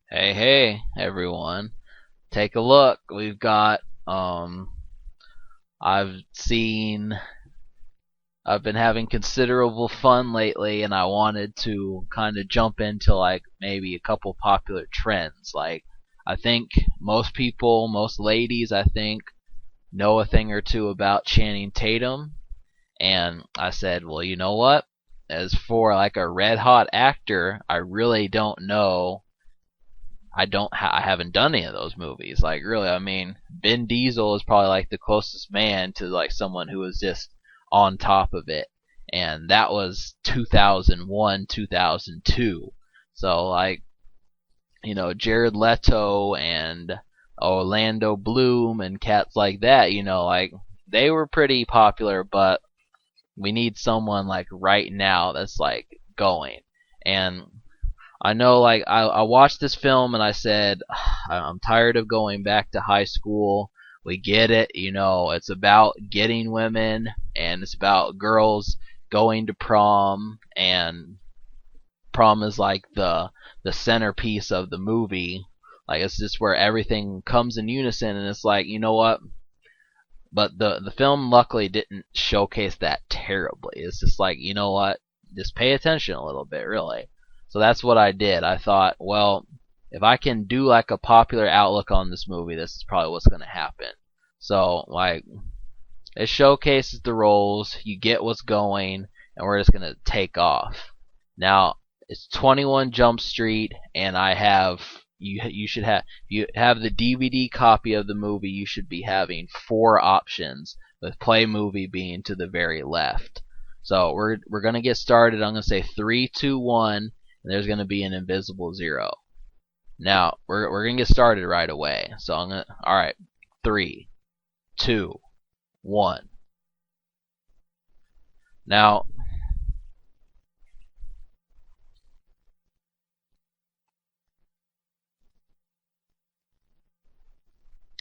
Hey, hey, everyone. Take a look. We've got I've seen I've been having considerable fun lately and I wanted to kind of jump into like maybe a couple popular trends. Like I think most people, most ladies I think know a thing or two about Channing Tatum, and I said, "Well, you know what? As for like a red hot actor, I really don't know. I haven't done any of those movies. Like really, I mean, Ben Diesel is probably like the closest man to like someone who was just on top of it, and that was 2001, 2002. So like, Jared Leto and Orlando Bloom and cats like that, like they were pretty popular, but we need someone like right now that's like going. And I know, like, I watched this film and I said, I'm tired of going back to high school. We get it, it's about getting women and it's about girls going to prom, and prom is like the centerpiece of the movie. Like it's just where everything comes in unison, and it's like, you know what? But the film luckily didn't showcase that terribly. It's just like, you know what? Just pay attention a little bit, really. So that's what I did. I thought, well, if I can do like a popular outlook on this movie, this is probably what's going to happen. So like it showcases the roles, you get what's going, and we're just going to take off. Now, it's 21 Jump Street, and I have you should have you have the DVD copy of the movie. You should be having four options, with play movie being to the very left. So we're gonna get started. I'm gonna say three, two, one, and there's gonna be an invisible zero. Now we're gonna get started right away. So I'm gonna all right, three, two, one. Now,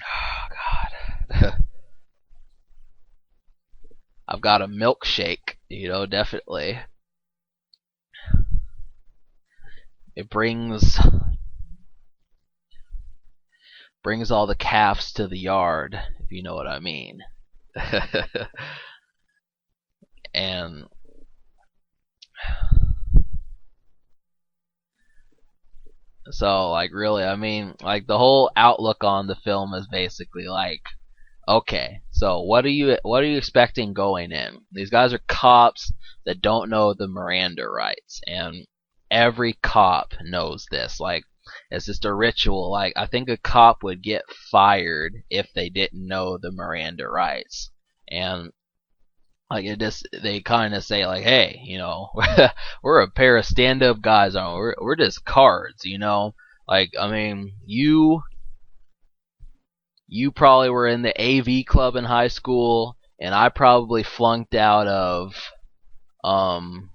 oh God, I've got a milkshake. Definitely. It brings all the calves to the yard, if you know what I mean. And so, like, really, I mean, like, the whole outlook on the film is basically like, okay, so what are you expecting going in? These guys are cops that don't know the Miranda rights, and every cop knows this. Like, it's just a ritual. Like, I think a cop would get fired if they didn't know the Miranda rights. And like it just they kind of say like, hey, we're a pair of stand-up guys, aren't we? We're just cards. Like I mean, you probably were in the AV club in high school, and I probably flunked out of um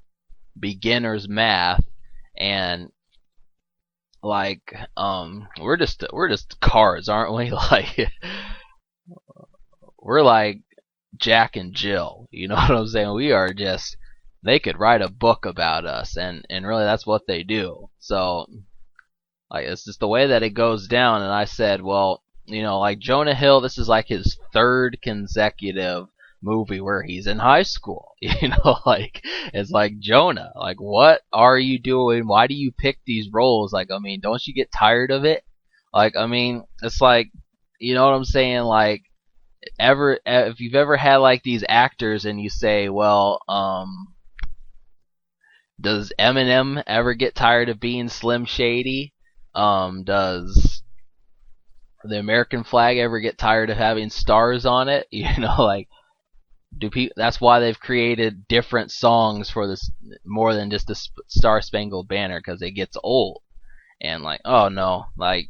beginners math, and like we're just cards, aren't we? Like we're like Jack and Jill. You know what I'm saying? We are just they could write a book about us, and really that's what they do. So like it's just the way that it goes down. And I said, well, like Jonah Hill, this is like his third consecutive movie where he's in high school. Like it's like, Jonah, like what are you doing? Why do you pick these roles? Like I mean, don't you get tired of it? Like I mean, it's like, you know what I'm saying? Like ever if you've ever had like these actors and you say, well, does Eminem ever get tired of being Slim Shady? Does the American flag ever get tired of having stars on it? Like do people? That's why they've created different songs for this more than just the Star Spangled Banner, because it gets old. And like, oh no, like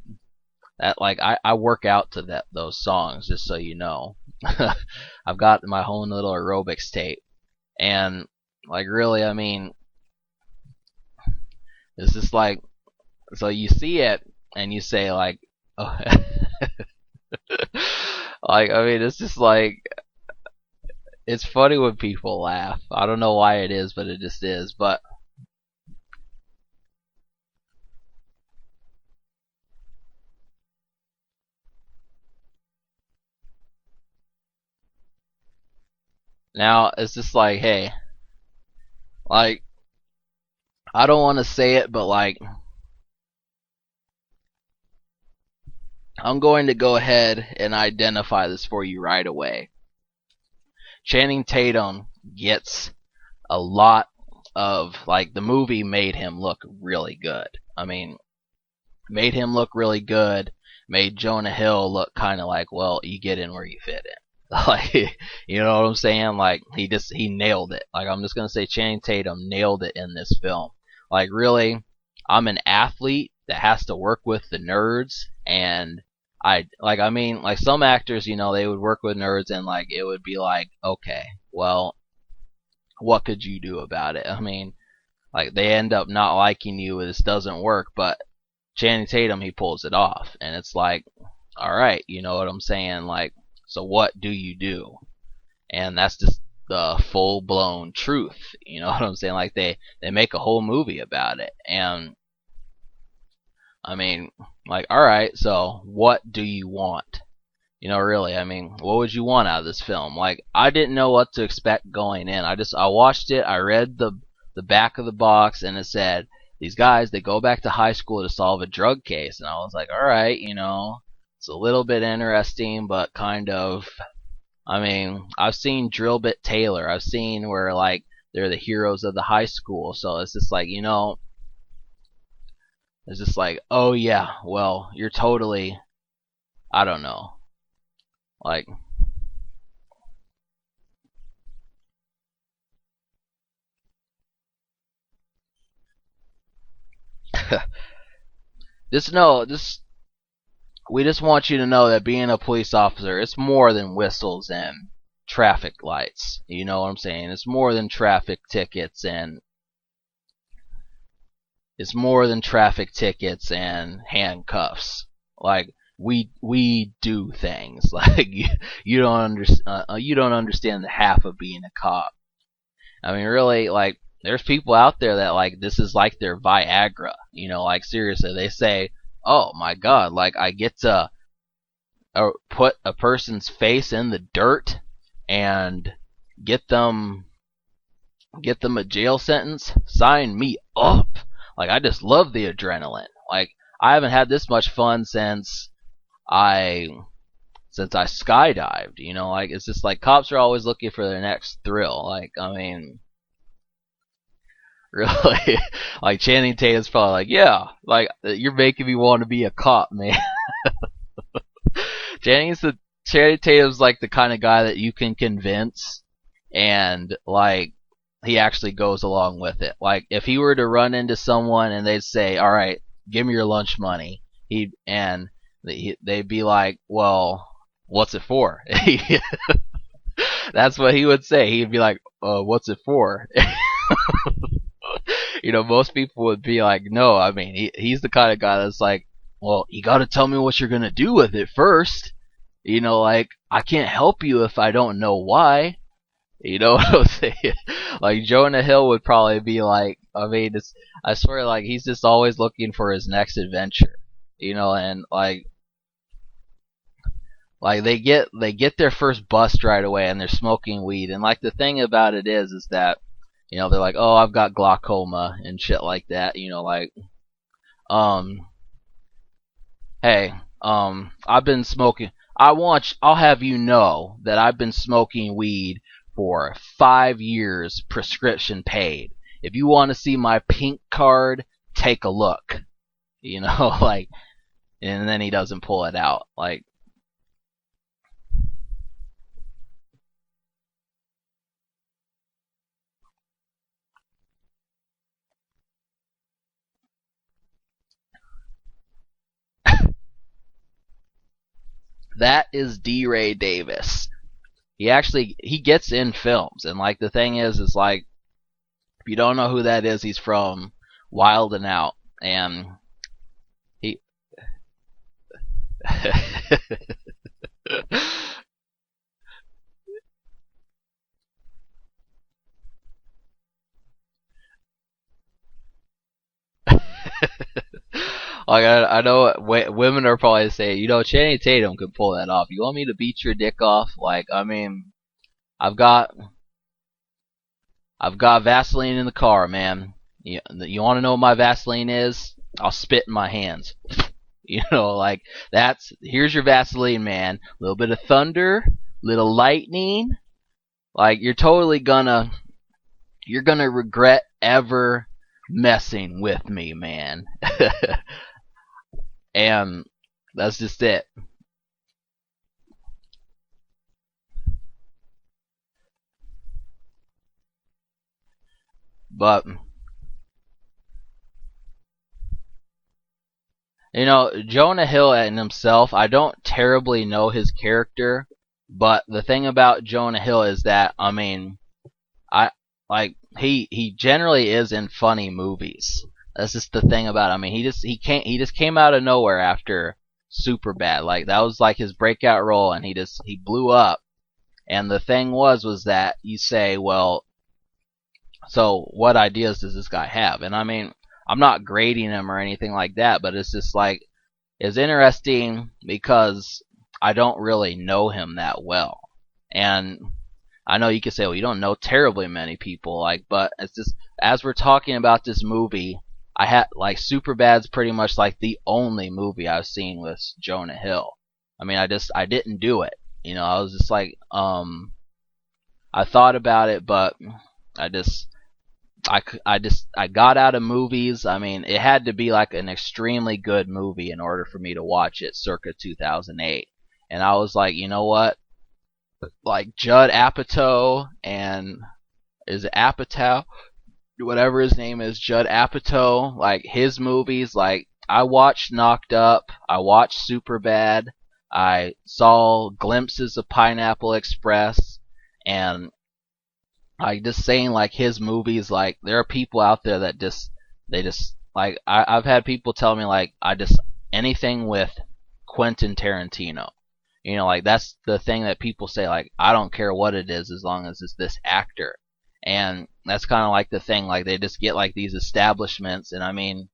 that, like I work out to those songs, just so you know. I've got my own little aerobics tape, and like really, I mean, it's just like, so you see it and you say like, oh, like I mean, it's just like it's funny when people laugh. I don't know why it is, but it just is. But Now it's just like, hey, like I don't want to say it, but like I'm going to go ahead and identify this for you right away. Channing Tatum gets a lot of like the movie made him look really good. I mean, made him look really good. Made Jonah Hill look kind of like, well, you get in where you fit in. Like, you know what I'm saying? Like, he nailed it. Like, I'm just gonna say Channing Tatum nailed it in this film. Like, really, I'm an athlete that has to work with the nerds, and I mean, like some actors, they would work with nerds, and like it would be like, okay, well, what could you do about it? I mean, like they end up not liking you, this doesn't work, but Channing Tatum, he pulls it off, and it's like, all right, you know what I'm saying? Like, so what do you do? And that's just the full blown truth. You know what I'm saying? Like they make a whole movie about it, and I mean, like, all right, so what do you want? Really, I mean, what would you want out of this film? Like, I didn't know what to expect going in. I watched it. I read the back of the box, and it said these guys they go back to high school to solve a drug case, and I was like, all right, it's a little bit interesting, but kind of. I mean, I've seen Drill Bit Taylor. I've seen where like they're the heroes of the high school, so it's just like it's just like, oh yeah, well, you're totally, I don't know, like. Just know, just we just want you to know that being a police officer, it's more than whistles and traffic lights. You know what I'm saying? It's more than traffic tickets and handcuffs. Like we do things. Like you don't understand the half of being a cop. I mean, really, like there's people out there that like this is like their Viagra. Like seriously, they say, "Oh my God, like I get to put a person's face in the dirt and get them a jail sentence. Sign me up." Like I just love the adrenaline. Like I haven't had this much fun I I skydived. Like it's just like cops are always looking for their next thrill. Like I mean, really, like Channing Tatum's probably like, yeah, like you're making me want to be a cop, man. Jennings the Channing Tatum's like the kind of guy that you can convince, and like he actually goes along with it. Like if he were to run into someone and they'd say, "All right, give me your lunch money," they'd be like, "Well, what's it for?" That's what he would say. He'd be like, "What's it for?" Most people would be like, "No, I mean, he's the kind of guy that's like, well, you got to tell me what you're gonna do with it first. Like I can't help you if I don't know why." You know what I'm saying? Like Jonah Hill would probably be like, I mean, I swear, like he's just always looking for his next adventure. And like they get their first bust right away, and they're smoking weed. And like the thing about it is that they're like, oh, I've got glaucoma and shit like that. Like um hey, I've been smoking. I'll have you know that I've been smoking weed for 5 years, prescription paid. If you want to see my pink card, take a look. Like, and then he doesn't pull it out. Like, that is D. Ray Davis. He gets in films, and like the thing is like if you don't know who that is, he's from Wild and Out, and he like I know women are probably saying, Channing Tatum could pull that off. You want me to beat your dick off? Like I mean, I've got I've got Vaseline in the car, man. You want to know what my Vaseline is? I'll spit in my hands. Like here's your Vaseline, man. A little bit of thunder, little lightning. Like you're gonna regret ever messing with me, man. And that's just it. But Jonah Hill in himself, I don't terribly know his character, but the thing about Jonah Hill is that I like he generally is in funny movies. That's just the thing about it. He just came out of nowhere after Superbad. Like that was like his breakout role, and he blew up. And the thing was that you say, well, so what ideas does this guy have? And I'm not grading him or anything like that, but it's just like it's interesting because I don't really know him that well. And I know you could say, well, you don't know terribly many people, but it's just as we're talking about this movie, I had like Superbad's pretty much like the only movie I've seen with Jonah Hill. I didn't do it. I was just like, I thought about it, but I just I got out of movies. It had to be like an extremely good movie in order for me to watch it, circa 2008. And I was like, you know what? Like Judd Apatow and is it Apatow? Whatever his name is, Judd Apatow. Like his movies. Like I watched Knocked Up. I watched Superbad. I saw glimpses of Pineapple Express, and like just saying like his movies, like there are people out there that they just like I've had people tell me like I just anything with Quentin Tarantino. Like that's the thing that people say, like I don't care what it is as long as it's this actor. And that's kind of like the thing, like they just get like these establishments. And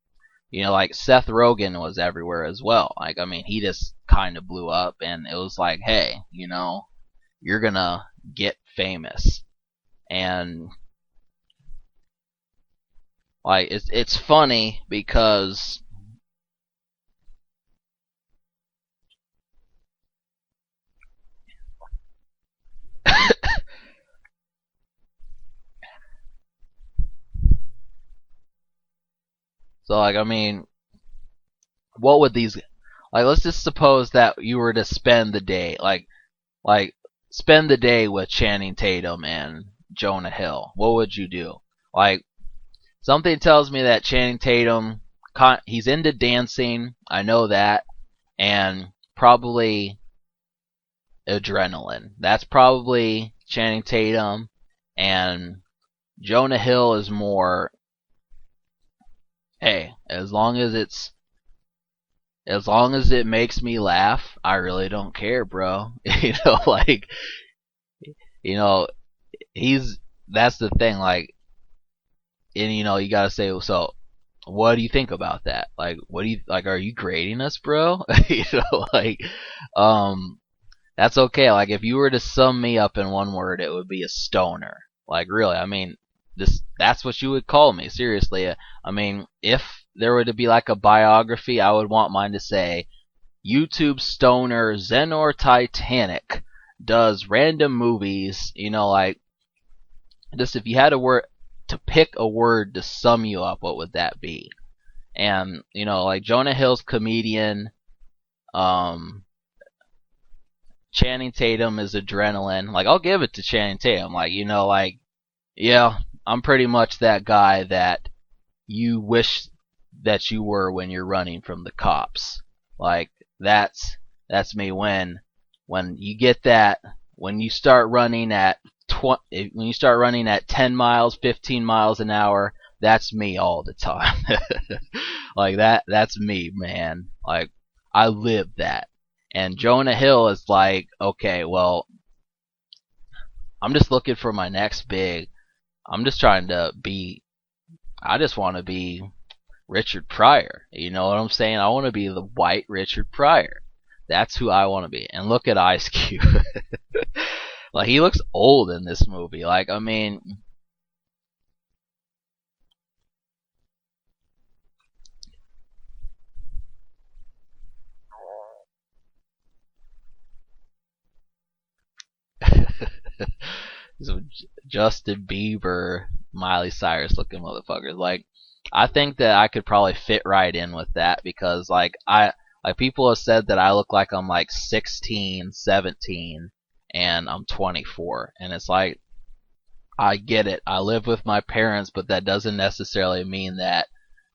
like Seth Rogen was everywhere as well. Like he just kind of blew up, and it was like, hey, you're gonna get famous. And like it's funny because so like what would these like let's just suppose that you were to spend the day like spend the day with Channing Tatum and Jonah Hill. What would you do? Like something tells me that Channing Tatum he's into dancing. I know that. And probably adrenaline. That's probably Channing Tatum. And Jonah Hill is more, hey, as long as it makes me laugh, I really don't care, bro. Like he's that's the thing, like, and you gotta say, so what do you think about that? Like, what do you like? Are you grading us, bro? Like, that's okay. Like, if you were to sum me up in one word, it would be a stoner. Like, really, that's what you would call me. Seriously, if there were to be like a biography, I would want mine to say, YouTube stoner Zenor Titanic does random movies. Like, just if you had to pick a word to sum you up, what would that be? And like Jonah Hill's comedian, Channing Tatum is adrenaline. Like I'll give it to Channing Tatum. Like like yeah, I'm pretty much that guy that you wish that you were when you're running from the cops. Like that's me when you get that when you start running at when you start running at 10 miles, 15 miles an hour, that's me all the time. Like that's me, man. Like I live that. And Jonah Hill is like, okay, well, I'm just looking for my next big. I'm just trying to be. I just want to be Richard Pryor. You know what I'm saying? I want to be the white Richard Pryor. That's who I want to be. And look at Ice Cube. Like he looks old in this movie. Like So Justin Bieber, Miley Cyrus looking motherfuckers. Like, I think that I could probably fit right in with that because like people have said that I look like I'm like 16, 17, and I'm 24, and it's like I get it. I live with my parents, but that doesn't necessarily mean that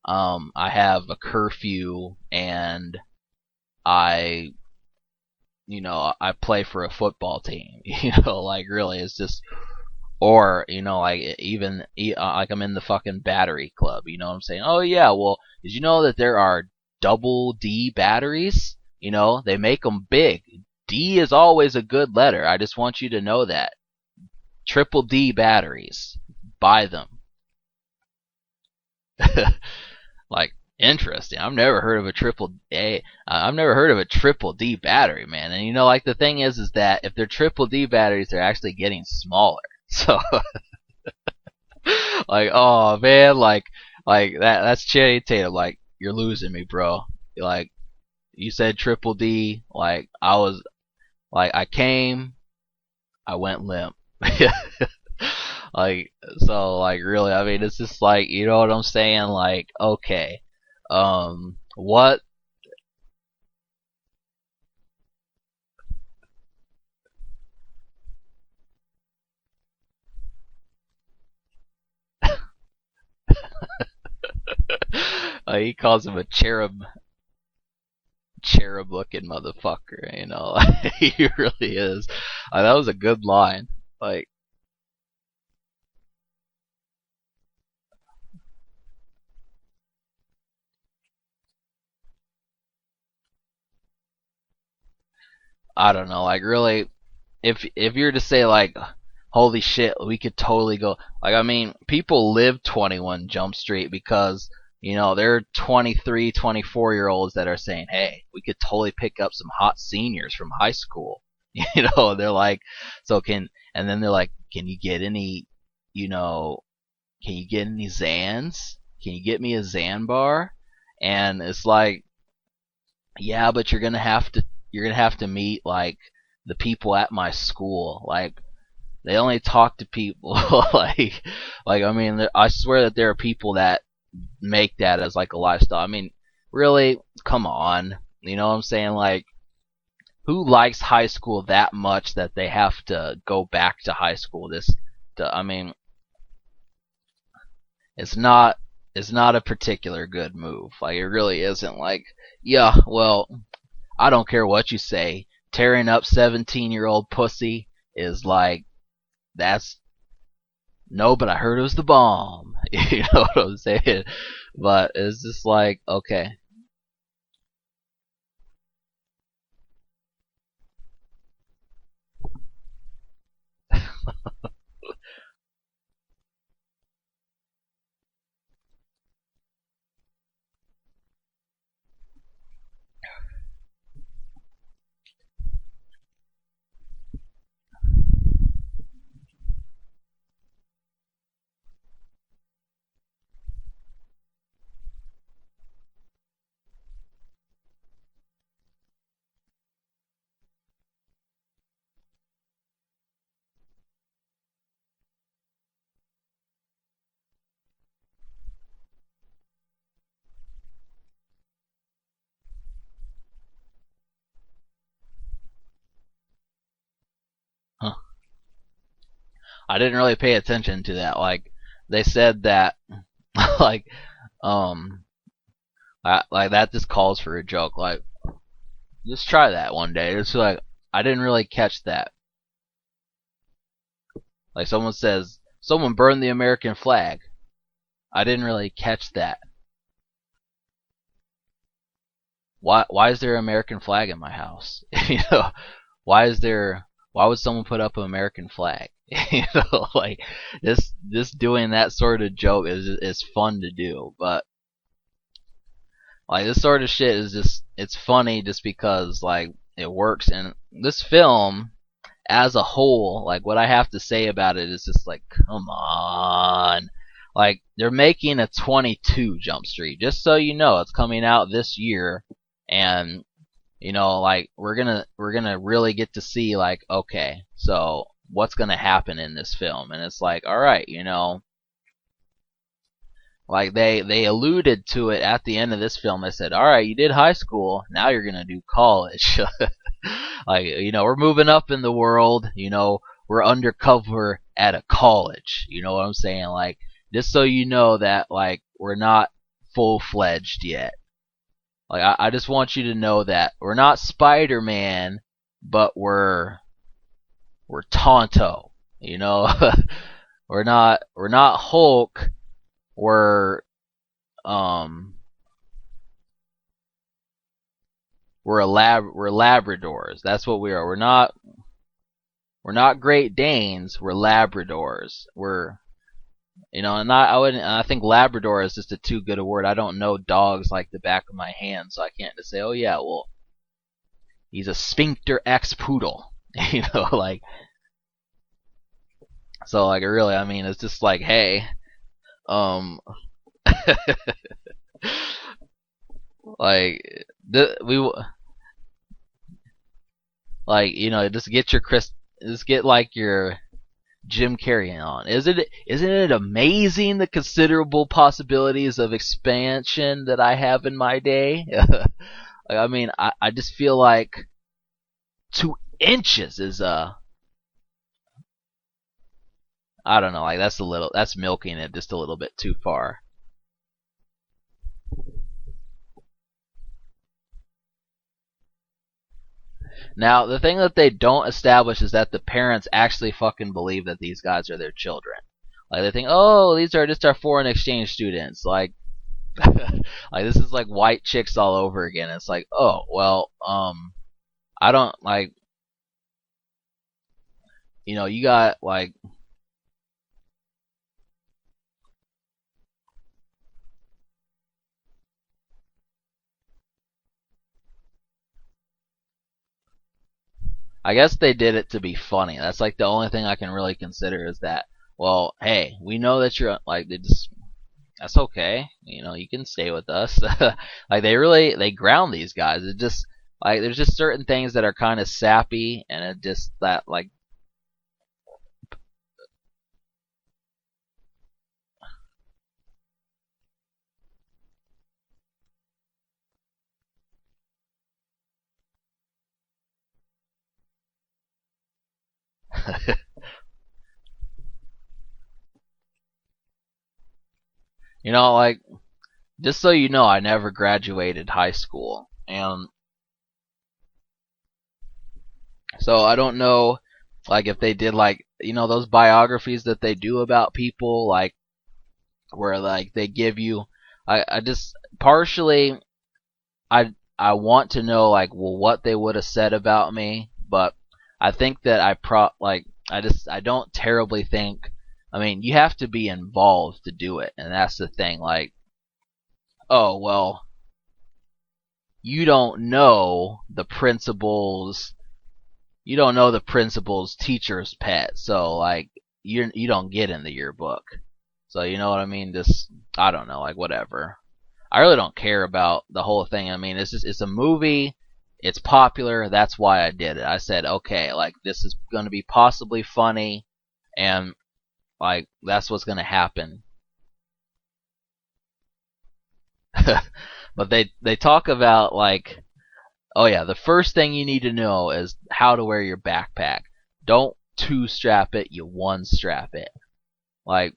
I have a curfew and I I play for a football team. Like really, it's just or like even like I'm in the fucking battery club. You know what I'm saying? Oh yeah, well, did you know that there are double D batteries? They make them big. D is always a good letter. I just want you to know that. Triple D batteries. Buy them. Like interesting. I've never heard of a triple A. I've never heard of a triple D battery, man. And like the thing is that if they're triple D batteries, they're actually getting smaller. So like, oh man, like that's Channing Tatum. Like you're losing me, bro. Like you said triple D. Like I was like I came, I went limp. Like so like really, I mean it's just like you know what I'm saying. Like okay, what he calls him a cherub looking motherfucker. He really is. That was a good line. Like I don't know. Like really, if you're to say like, holy shit, we could totally go. Like I mean, people live 21 Jump Street because there are 23, 24 year olds that are saying, hey, we could totally pick up some hot seniors from high school. They're like, so and then they're like, can you get any, you know, can you get any Zans? Can you get me a Zan bar? And it's like, yeah, but you're gonna have to meet like the people at my school. Like they only talk to people like I mean I swear that there are people that make that as like a lifestyle. I mean, really, come on. You know what I'm saying? Like who likes high school that much that they have to go back to high school I mean, it's not it's not a particular good move. Like it really isn't like yeah, well, I don't care what you say. Tearing up 17-year-old pussy is like that's no, but I heard it was the bomb. You know what I'm saying? But it's just like okay, huh. I didn't really pay attention to that. Like they said that like um like that just calls for a joke. Like just try that one day. It's like I didn't really catch that. Like someone says someone burned the American flag. I didn't really catch that. Why is there an American flag in my house? Why is there why would someone put up an American flag? Like this doing that sort of joke is fun to do, but like this sort of shit is just it's funny just because like it works and this film as a whole, like what I have to say about it is just like come on. Like they're making a 22 Jump Street. Just so you know, it's coming out this year and like we're gonna really get to see like okay, so what's gonna happen in this film, and it's like, all right, like they alluded to it at the end of this film. They said, all right, you did high school, now you're gonna do college. Like, we're moving up in the world. We're undercover at a college. You know what I'm saying? Like, just so you know that, like, we're not full fledged yet. Like, I just want you to know that we're not Spider-Man, but we're Tonto. You know, we're not Hulk. We're um we're Labradors. That's what we are. We're not Great Danes. We're Labradors. And I think Labrador is just a too good a word. I don't know dogs like the back of my hand, so I can't just say, oh yeah, well, he's a Sphincter X Poodle. Like, so, like, really, I mean, it's just like, hey, um, like, we like, just get like your Jim Carrey on. Isn't it amazing the considerable possibilities of expansion that I have in my day? Like, I mean, I just feel like 2 inches is I don't know, like, that's milking it just a little bit too far. Now, the thing that they don't establish is that the parents actually fucking believe that these guys are their children. Like, they think, oh, these are just our foreign exchange students. Like, like, this is like white chicks all over again. It's like, oh, well, I don't like, you got like, I guess they did it to be funny. That's like the only thing I can really consider is that, well, hey, we know that you're like, that's okay. You can stay with us. Like, they ground these guys. It just, like, there's just certain things that are kind of sappy, and it just that, like, like, just so you know, I never graduated high school, and so I don't know, like, if they did, like, those biographies that they do about people, like, where, like, they give you, I just partially, I want to know, like, well, what they would have said about me, but I think that I don't terribly think. I mean, you have to be involved to do it, and that's the thing. Like, oh well, you don't know the principal's teacher's pet, so, like, you don't get in the yearbook. So, you know what I mean? Just, I don't know, like, whatever. I really don't care about the whole thing. I mean, it's a movie. It's popular. That's why I did it. I said, okay, like, this is going to be possibly funny, and, like, that's what's going to happen. But they talk about, like, oh yeah, the first thing you need to know is how to wear your backpack. Don't two strap it, you one strap it. Like,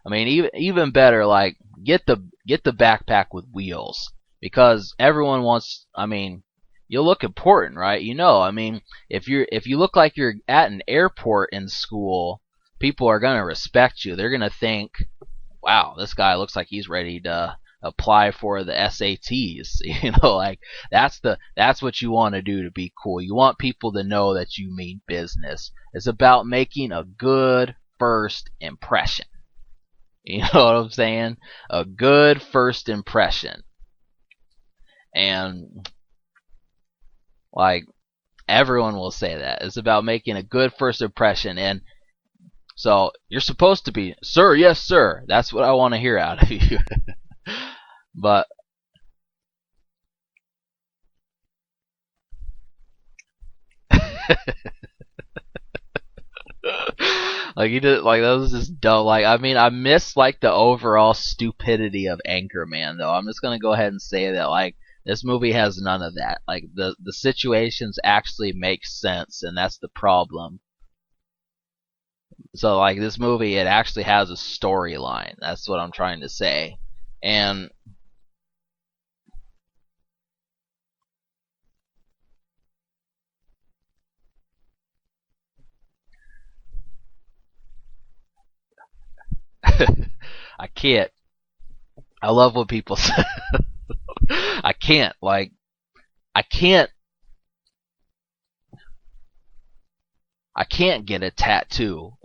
I mean, even better, like, get the backpack with wheels, because everyone wants. I mean, you look important, right? I mean, if you look like you're at an airport in school, people are gonna respect you. They're gonna think, wow, this guy looks like he's ready to apply for the SATs. Like, that's what you want to do to be cool. You want people to know that you mean business. It's about making a good first impression. You know what I'm saying? A good first impression. And, like, everyone will say that. It's about making a good first impression. And so you're supposed to be, sir, yes, sir. That's what I want to hear out of you. But, Like you did, like that was just dumb. Like I mean, I miss like the overall stupidity of Anchorman, though. I'm just gonna go ahead and say that like this movie has none of that. Like the situations actually make sense, and that's the problem. So like this movie, it actually has a storyline. That's what I'm trying to say, and I can't. I love what people say. I can't like I can't I can't get a tattoo.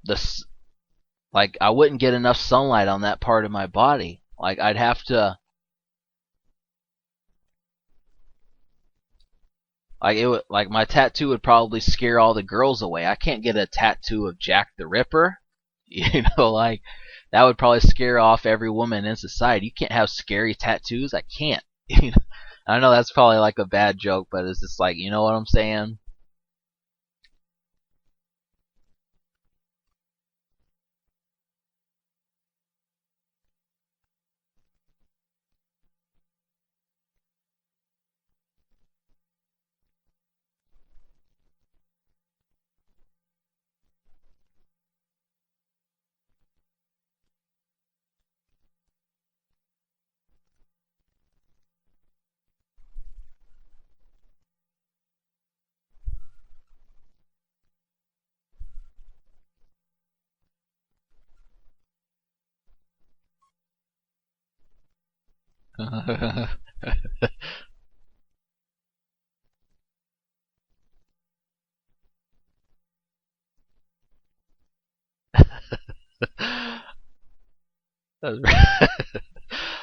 The like I wouldn't get enough sunlight on that part of my body. Like I'd have to like it would like my tattoo would probably scare all the girls away. I can't get a tattoo of Jack the Ripper. Like that would probably scare off every woman in society. You can't have scary tattoos. I can't. I know that's probably like a bad joke, but it's just like, you know what I'm saying?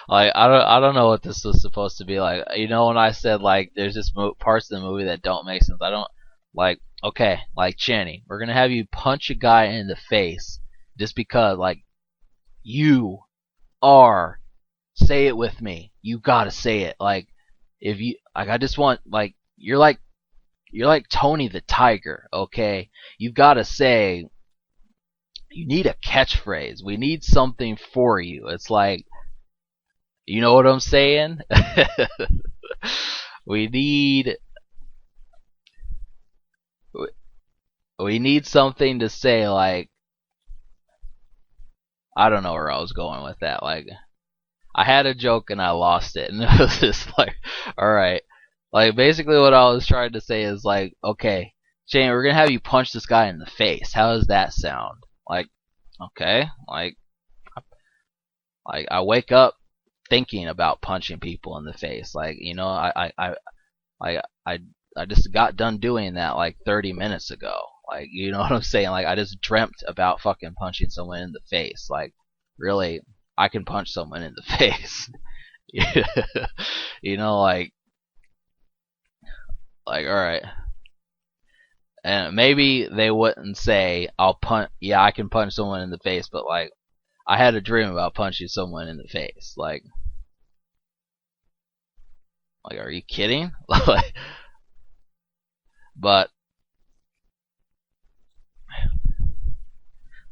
Like I don't know what this was supposed to be like. When I said like there's just parts of the movie that don't make sense. I don't like. Okay, like Channy, we're gonna have you punch a guy in the face just because like you are. Say it with me. You gotta say it. Like if you like, I just want like you're like Tony the Tiger. Okay, you've gotta say. You need a catchphrase. We need something for you. It's like, you know what I'm saying? we need we need something to say like I don't know where I was going with that. Like I had a joke and I lost it, and it was just like, all right. Like basically what I was trying to say is like, okay, Shane, we're gonna have you punch this guy in the face. How does that sound? Like, okay, like I wake up thinking about punching people in the face. Like I I I just got done doing that like 30 minutes ago. Like you know what I'm saying? Like I just dreamt about fucking punching someone in the face. Like really, I can punch someone in the face. Like all right. And maybe they wouldn't say I'll punch. Yeah, I can punch someone in the face, but like I had a dream about punching someone in the face. Like, are you kidding? Like, but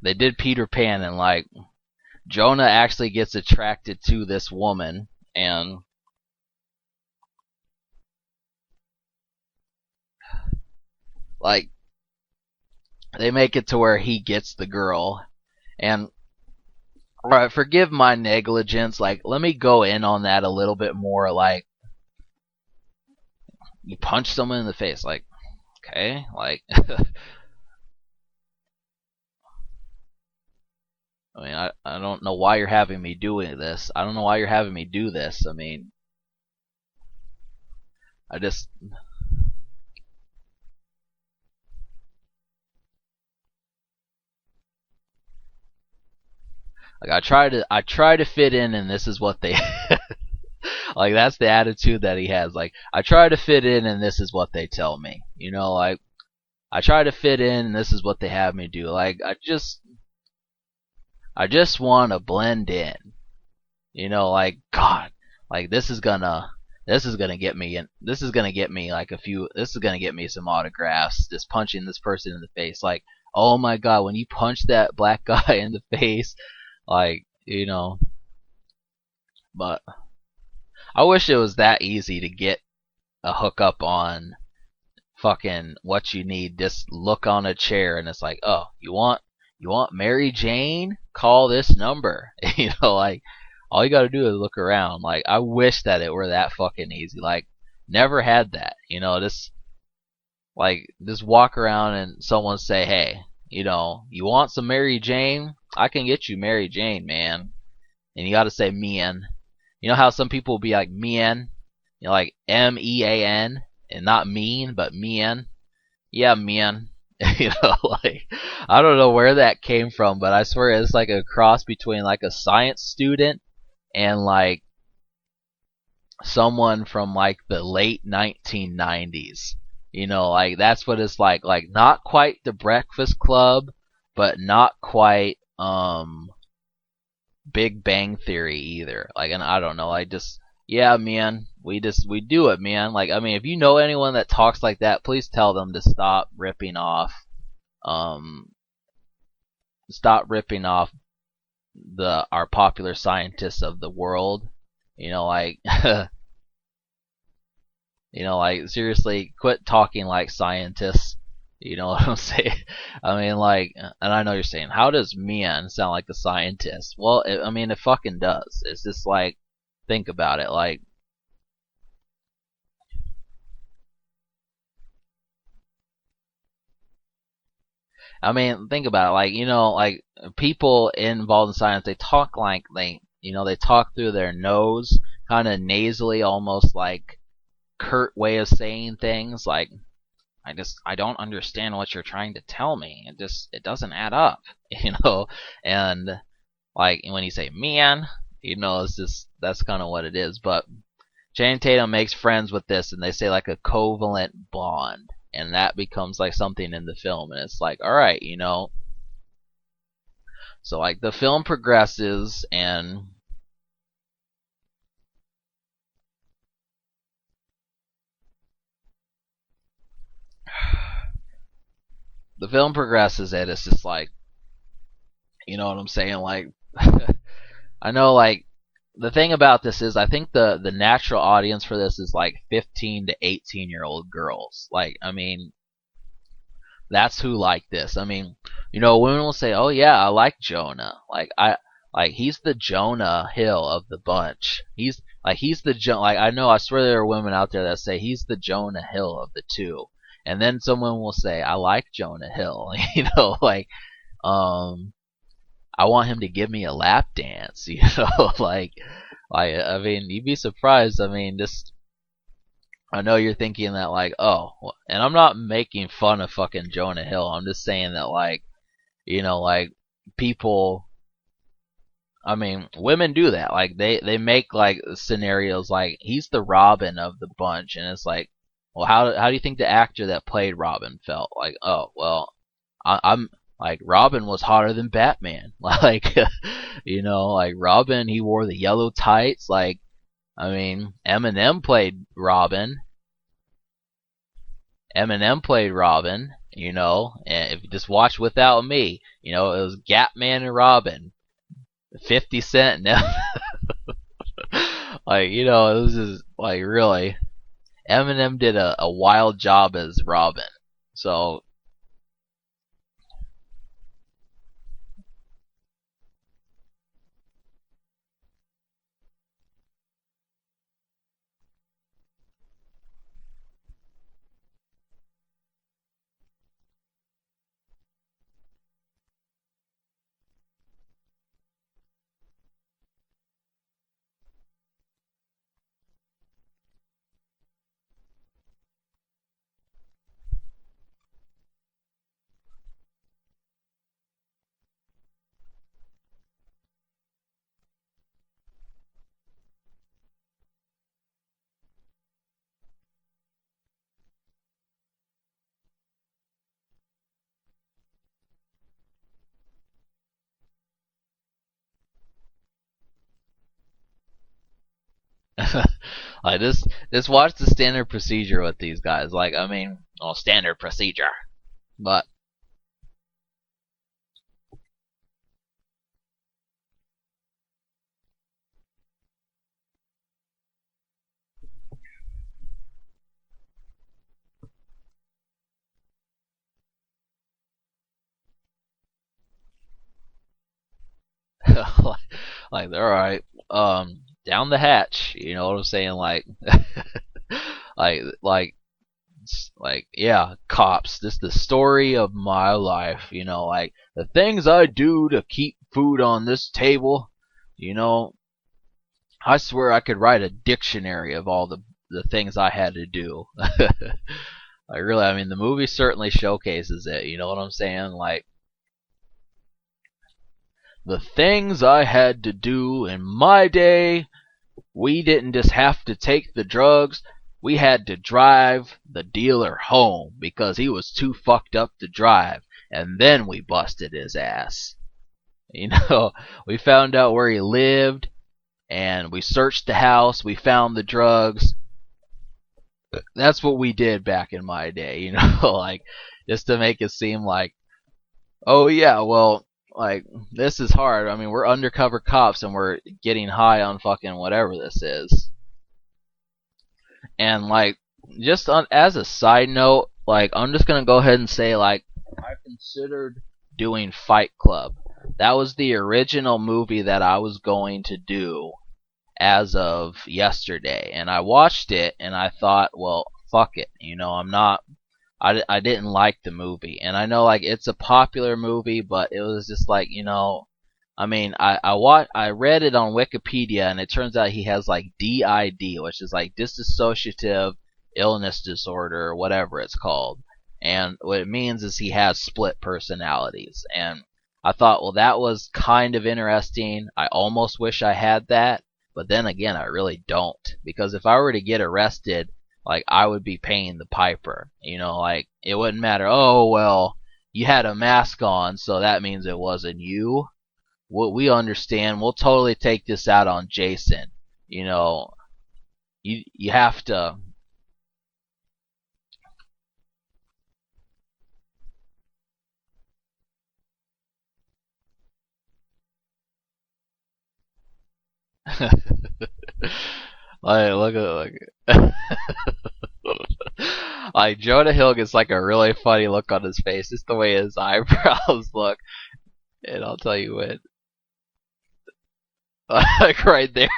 they did Peter Pan, and like Jonah actually gets attracted to this woman, and like they make it to where he gets the girl, and alright, forgive my negligence. Like, let me go in on that a little bit more. Like, you punch someone in the face, like, okay, like, I mean, I don't know why you're having me doing this. I don't know why you're having me do this. I mean, I just like I try to fit in, and this is what they like. That's the attitude that he has. Like, I try to fit in, and this is what they tell me. Like I try to fit in, and this is what they have me do. Like I just want to blend in. Like God, like this is gonna get me in. This is gonna get me like a few. This is gonna get me some autographs. Just punching this person in the face. Like oh my god, when you punch that black guy in the face, like, but I wish it was that easy to get a hookup on fucking what you need. Just look on a chair and it's like, oh, you want Mary Jane? Call this number. Like all you gotta do is look around. Like I wish that it were that fucking easy. Like never had that. Just walk around and someone say, hey, you want some Mary Jane? I can get you Mary Jane, man. And you gotta say mean. You know how some people will be like mean, like MEAN, and not mean, but mean. Yeah, mean. Like I don't know where that came from, but I swear it's like a cross between like a science student and like someone from like the late 1990s. Like that's what it's like. Like not quite the Breakfast Club, but not quite Big Bang Theory either. Like, and I don't know. I just, yeah, man, we do it, man. Like, I mean, if you know anyone that talks like that, please tell them to um, stop ripping off the our popular scientists of the world. Like, like seriously, quit talking like scientists. You know what I'm saying? I mean, like, and I know you're saying, how does Mian sound like a scientist? Well, I mean, it fucking does. It's just like, think about it. Like, I mean, think about it. Like, like people involved in science, they talk like they talk through their nose, kind of nasally, almost like curt way of saying things. Like, I don't understand what you're trying to tell me. It doesn't add up, And like when you say man, it's just that's kind of what it is. But Channing Tatum makes friends with this, and they say like a covalent bond, and that becomes like something in the film, and it's like, all right, So like the film progresses, and and it's just like, you know what I'm saying? Like, I know, like, the thing about this is, I think the natural audience for this is like 15 to 18-year-old girls. Like, I mean, that's who like this. I mean, women will say, "Oh yeah, I like Jonah. Like he's the Jonah Hill of the bunch. He's the Like I know, I swear there are women out there that say he's the Jonah Hill of the two." And then someone will say, "I like Jonah Hill." Like um I want him to give me a lap dance, like I mean, you'd be surprised. I mean, this I know you're thinking that like, oh, and I'm not making fun of fucking Jonah Hill. I'm just saying that like, like people. I mean, women do that. Like they make like scenarios like he's the Robin of the bunch, and it's like, well, how do you think the actor that played Robin felt? Like, oh, well, I'm like Robin was hotter than Batman. Like, like Robin, he wore the yellow tights. Like, I mean, Eminem played Robin, and if you just watch Without Me, it was Gatman and Robin, 50 Cent. Like, it was just like really, Eminem did a wild job as Robin. So like just watch the standard procedure with these guys. Like, I mean, well, standard procedure, but Like, all right, down the hatch. You know what I'm saying? Like, like, yeah, cops. This is the story of my life. You know, like the things I do to keep food on this table. You know, I swear I could write a dictionary of all the things I had to do. Like really, I mean, the movie certainly showcases it. You know what I'm saying? Like the things I had to do in my day. We didn't just have to take the drugs. We had to drive the dealer home because he was too fucked up to drive. And then we busted his ass. You know, we found out where he lived and we searched the house. We found the drugs. That's what we did back in my day, you know, like just to make it seem like, oh yeah, well, like this is hard. I mean, we're undercover cops and we're getting high on fucking whatever this is. And like, just on as a side note, like I'm just gonna go ahead and say like I considered doing Fight Club. That was the original movie that I was going to do as of yesterday, and I watched it and I thought, well, fuck it, you know, I didn't like the movie, and I know like it's a popular movie, but it was just like, you know, I mean, I read it on Wikipedia, and it turns out he has like DID, which is like dissociative illness disorder or whatever it's called, and what it means is he has split personalities, and I thought, well, that was kind of interesting. I almost wish I had that, but then again, I really don't, because if I were to get arrested, like I would be paying the piper. You know, like it wouldn't matter. Oh well, you had a mask on, so that means it wasn't you. What we understand, we'll totally take this out on Jason. You know, you have to. Like look at like. Like Jonah Hill gets like a really funny look on his face, just the way his eyebrows look, and I'll tell you what. Like right there,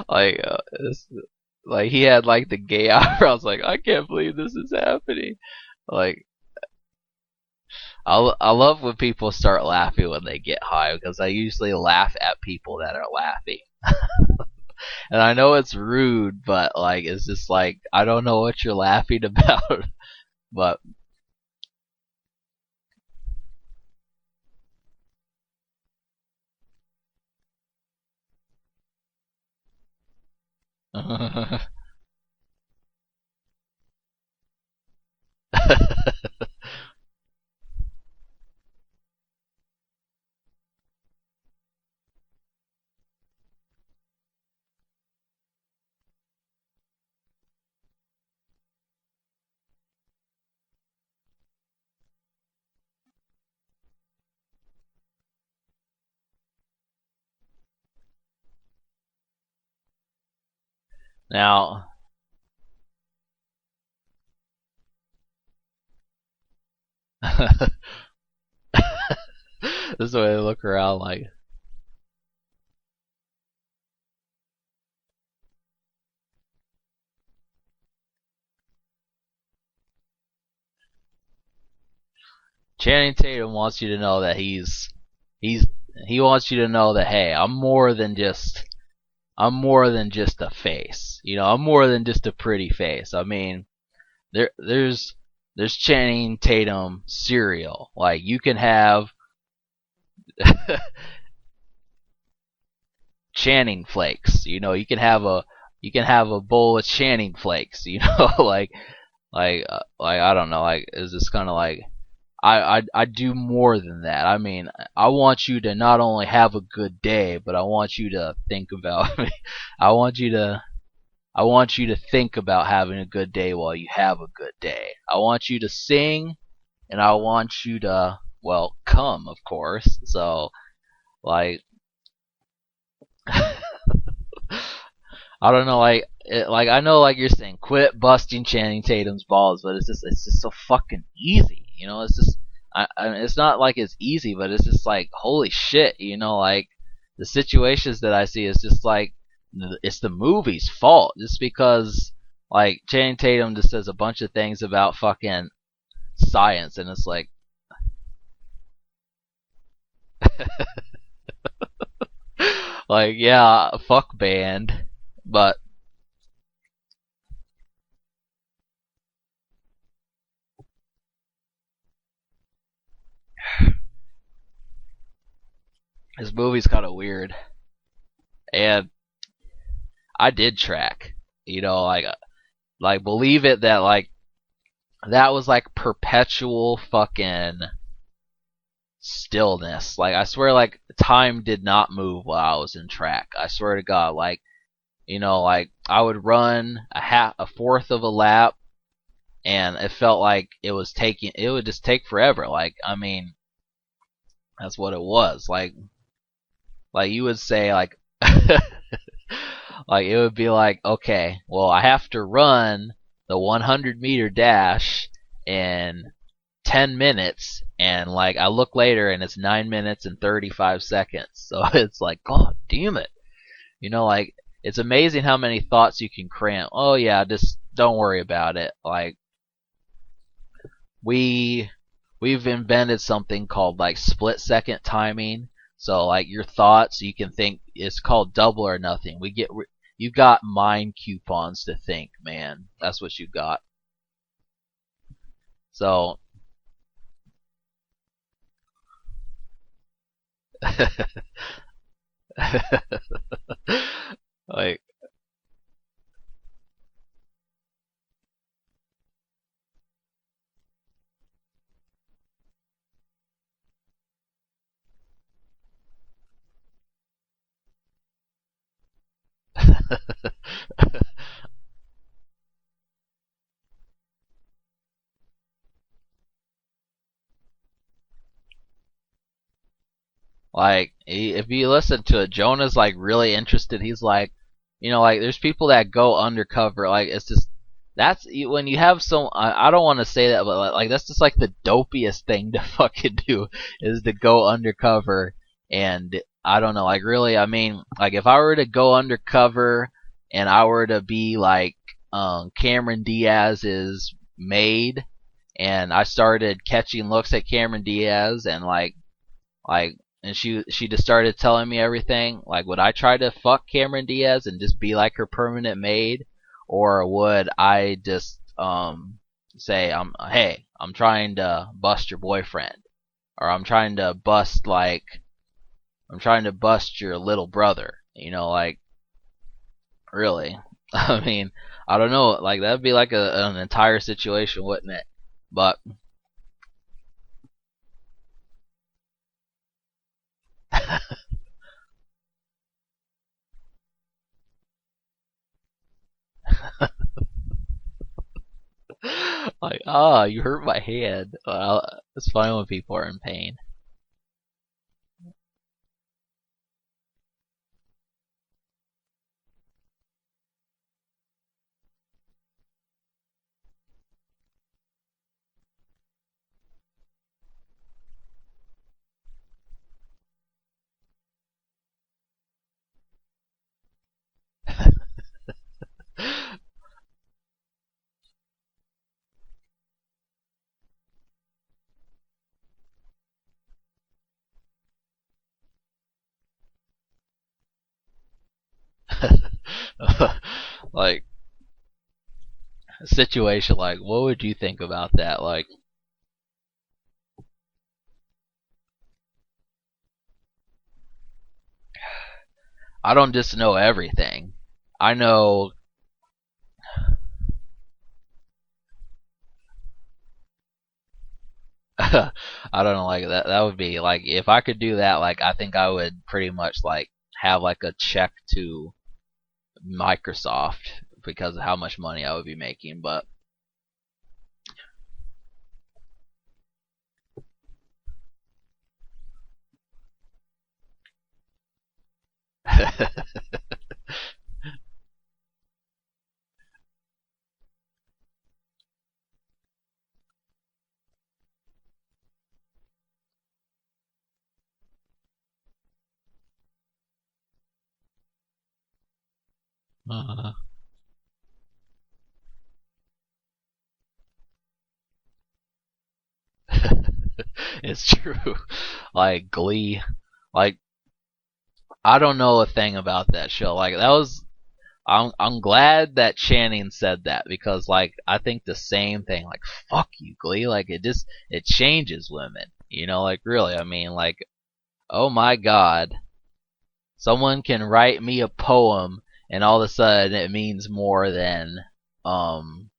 like like he had like the gay eyebrows. Like I can't believe this is happening. Like I love when people start laughing when they get high because I usually laugh at people that are laughing. And I know it's rude, but like it's just like I don't know what you're laughing about, but now this is the way they look around like Channing Tatum wants you to know that he's he wants you to know that hey, I'm more than just a face. You know, I'm more than just a pretty face. I mean, there's Channing Tatum cereal. Like you can have Channing flakes. You know, you can have a bowl of Channing flakes. You know, like I don't know. Like is this kind of like I do more than that. I mean, I want you to not only have a good day, but I want you to think about me. I want you to I want you to think about having a good day while you have a good day. I want you to sing, and I want you to, well, come, of course. So, like, I don't know, like I know, like you're saying, quit busting Channing Tatum's balls, but it's just so fucking easy, you know. It's just, it's not like it's easy, but it's just like, holy shit, you know, like the situations that I see is just like it's the movie's fault, just because like Channing Tatum just says a bunch of things about fucking science, and it's like like yeah, fuck band, but this movie's kind of weird, and I did track, you know, like believe it that like that was like perpetual fucking stillness. Like I swear, like time did not move while I was in track. I swear to God, like you know, like I would run a fourth of a lap, and it felt like it would just take forever. Like I mean, that's what it was. Like you would say like like it would be like okay, well I have to run the 100-meter dash in 10 minutes, and like I look later and it's 9 minutes and 35 seconds. So it's like god damn it. You know, like it's amazing how many thoughts you can cram. Oh yeah, just don't worry about it. Like we we've invented something called like split second timing. So like your thoughts, you can think it's called double or nothing. You got mind coupons to think, man. That's what you got. So like like if you listen to it, Jonah's like really interested. He's like, you know, like there's people that go undercover. Like it's just when you have some. I don't want to say that, but like that's just like the dopiest thing to fucking do is to go undercover. And I don't know, like really, I mean, like if I were to go undercover and I were to be like Cameron Diaz's maid, and I started catching looks at Cameron Diaz, and like and she just started telling me everything. Like, would I try to fuck Cameron Diaz and just be like her permanent maid, or would I just say I'm trying to bust your boyfriend, or I'm trying to bust your little brother. You know, like really. I mean, I don't know. Like that'd be like an entire situation, wouldn't it? But like, ah, you hurt my hand. Well, it's fine when people are in pain. Like a situation like, what would you think about that? Like, I don't just know everything. I know. I don't know, like that would be like if I could do that, like I think I would pretty much like have like a check to Microsoft because of how much money I would be making. But Uh, it's true. Like Glee, like I don't know a thing about that show. Like that was I'm glad that Channing said that because like I think the same thing. Like fuck you, Glee. Like it changes women. You know, like really. I mean, like oh my god, someone can write me a poem and all of a sudden it means more than um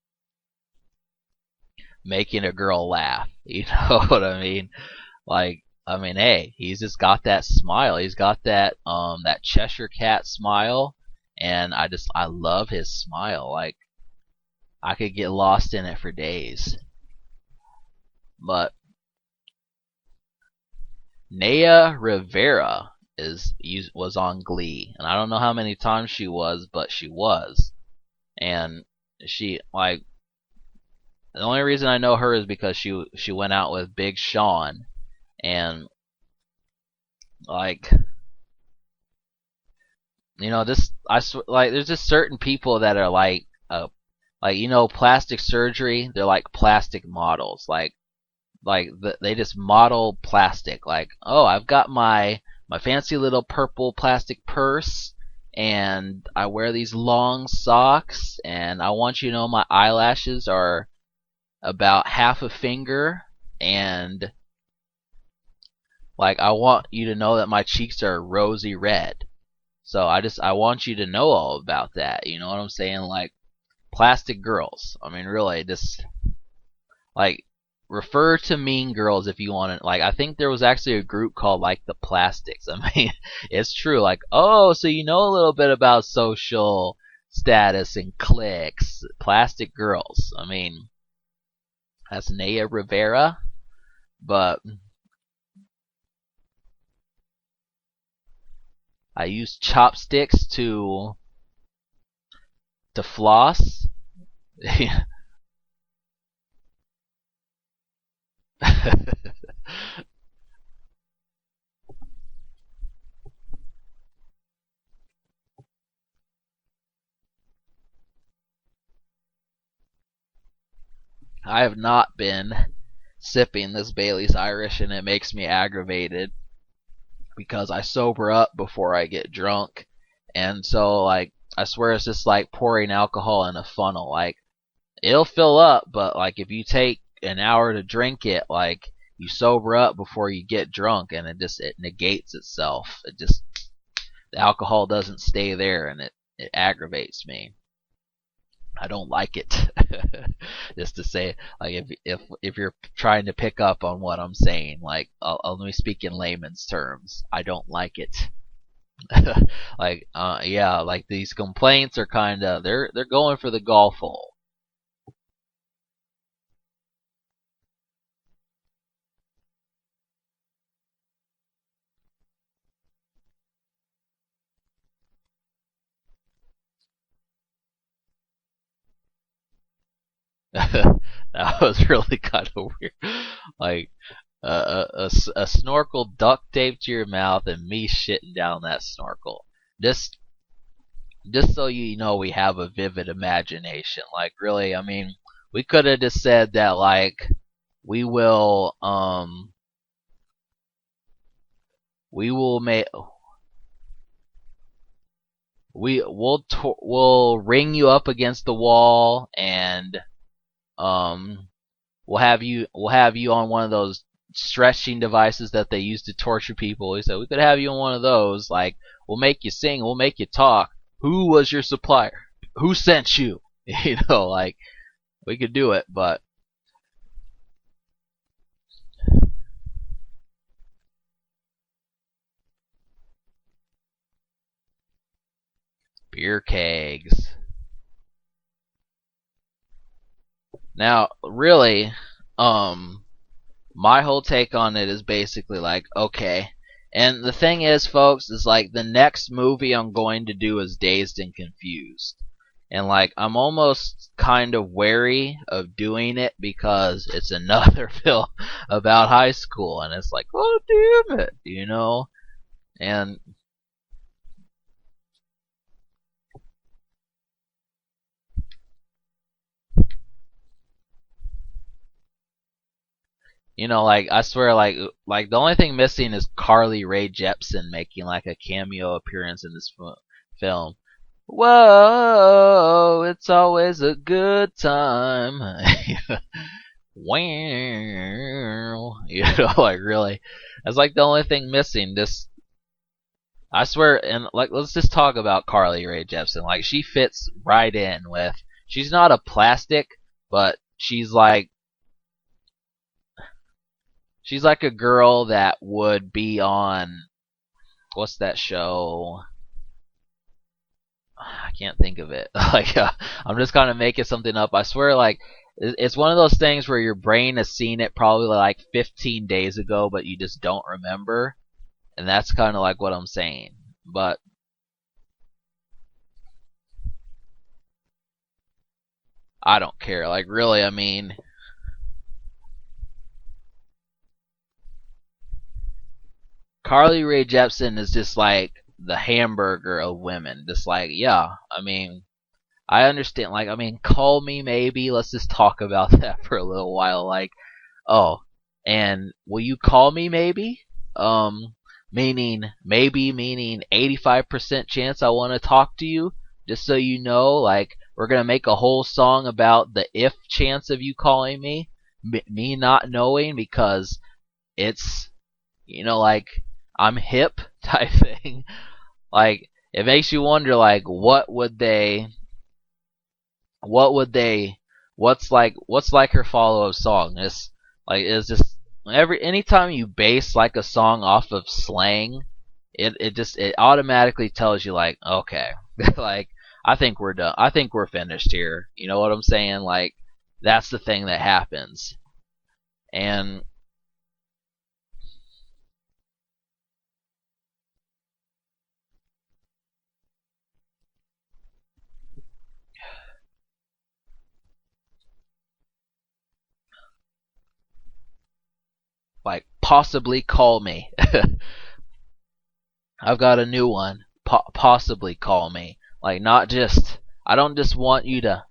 making a girl laugh. You know what I mean? Like I mean, hey, he's just got that smile. He's got that Cheshire cat smile, and I love his smile. Like I could get lost in it for days. But Naya Rivera was on Glee, and I don't know how many times she was, but she was, and she like the only reason I know her is because she went out with Big Sean, and like you know this like there's just certain people that are like you know plastic surgery. They're like plastic models. They just model plastic. Like oh I've got my fancy little purple plastic purse and I wear these long socks and I want you to know my eyelashes are about half a finger and like I want you to know that my cheeks are rosy red. So I want you to know all about that. You know what I'm saying? Like plastic girls. I mean really just like refer to Mean Girls if you want to. Like I think there was actually a group called like the Plastics. I mean it's true. Like oh so you know a little bit about social status and cliques. Plastic girls. I mean that's Naya Rivera, but I use chopsticks to floss. I have not been sipping this Bailey's Irish and it makes me aggravated because I sober up before I get drunk. And so like I swear it's just like pouring alcohol in a funnel. Like it'll fill up, but like if you take an hour to drink it, like you sober up before you get drunk and it negates itself. It just the alcohol doesn't stay there and it aggravates me. I don't like it. Just to say, like, if you're trying to pick up on what I'm saying, like, let me speak in layman's terms. I don't like it. Like, yeah, like these complaints are kind of they're going for the golf hole. That was really kind of weird. Like, a snorkel duct taped to your mouth and me shitting down that snorkel. Just just so you know we have a vivid imagination. Like really, I mean, we could have just said that like we will we will make we'll ring you up against the wall and um we'll have you on one of those stretching devices that they use to torture people. We said we could have you on one of those. Like we'll make you sing, we'll make you talk. Who was your supplier? Who sent you? You know, like we could do it, but beer kegs. Now, really, um, my whole take on it is basically like, okay. And the thing is, folks, is like the next movie I'm going to do is Dazed and Confused. And like I'm almost kind of wary of doing it because it's another film about high school and it's like, oh damn it, you know? And Like I swear, like the only thing missing is Carly Rae Jepsen making like a cameo appearance in this film. Whoa, it's always a good time. Wow, like really, that's like the only thing missing. This, I swear, and like let's just talk about Carly Rae Jepsen. Like she fits right in with. She's not a plastic, but she's like a girl that would be on what's that show? I can't think of it. I'm just kind of making something up. I swear, like it's one of those things where your brain has seen it probably like 15 days ago, but you just don't remember, and that's kind of like what I'm saying. But I don't care. Like really, I mean, Carly Rae Jepsen is just like the hamburger of women. Just like, yeah, I mean, I understand. Like, I mean, call me maybe. Let's just talk about that for a little while. Like, oh, and will you call me maybe? Um, meaning maybe meaning 85% chance I want to talk to you. Just so you know, like we're gonna make a whole song about the if chance of you calling me, me not knowing because it's like I'm hip type thing. Like it makes you wonder, like what would they what's like her follow up song? It's like is just anytime you base like a song off of slang, it automatically tells you like okay, like I think we're done. I think we're finished here. You know what I'm saying? Like that's the thing that happens. And like possibly call me. I've got a new one. Possibly call me. Like not just I don't just want you to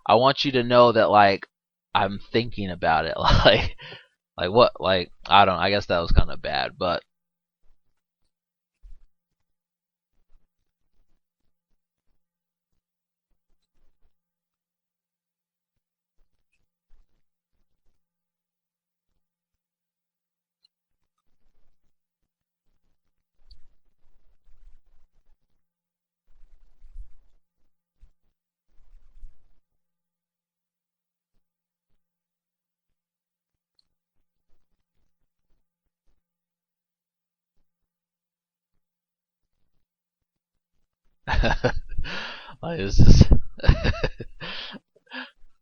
I want you to know that like I'm thinking about it. Like what? Like I don't. I guess that was kind of bad, but like it's just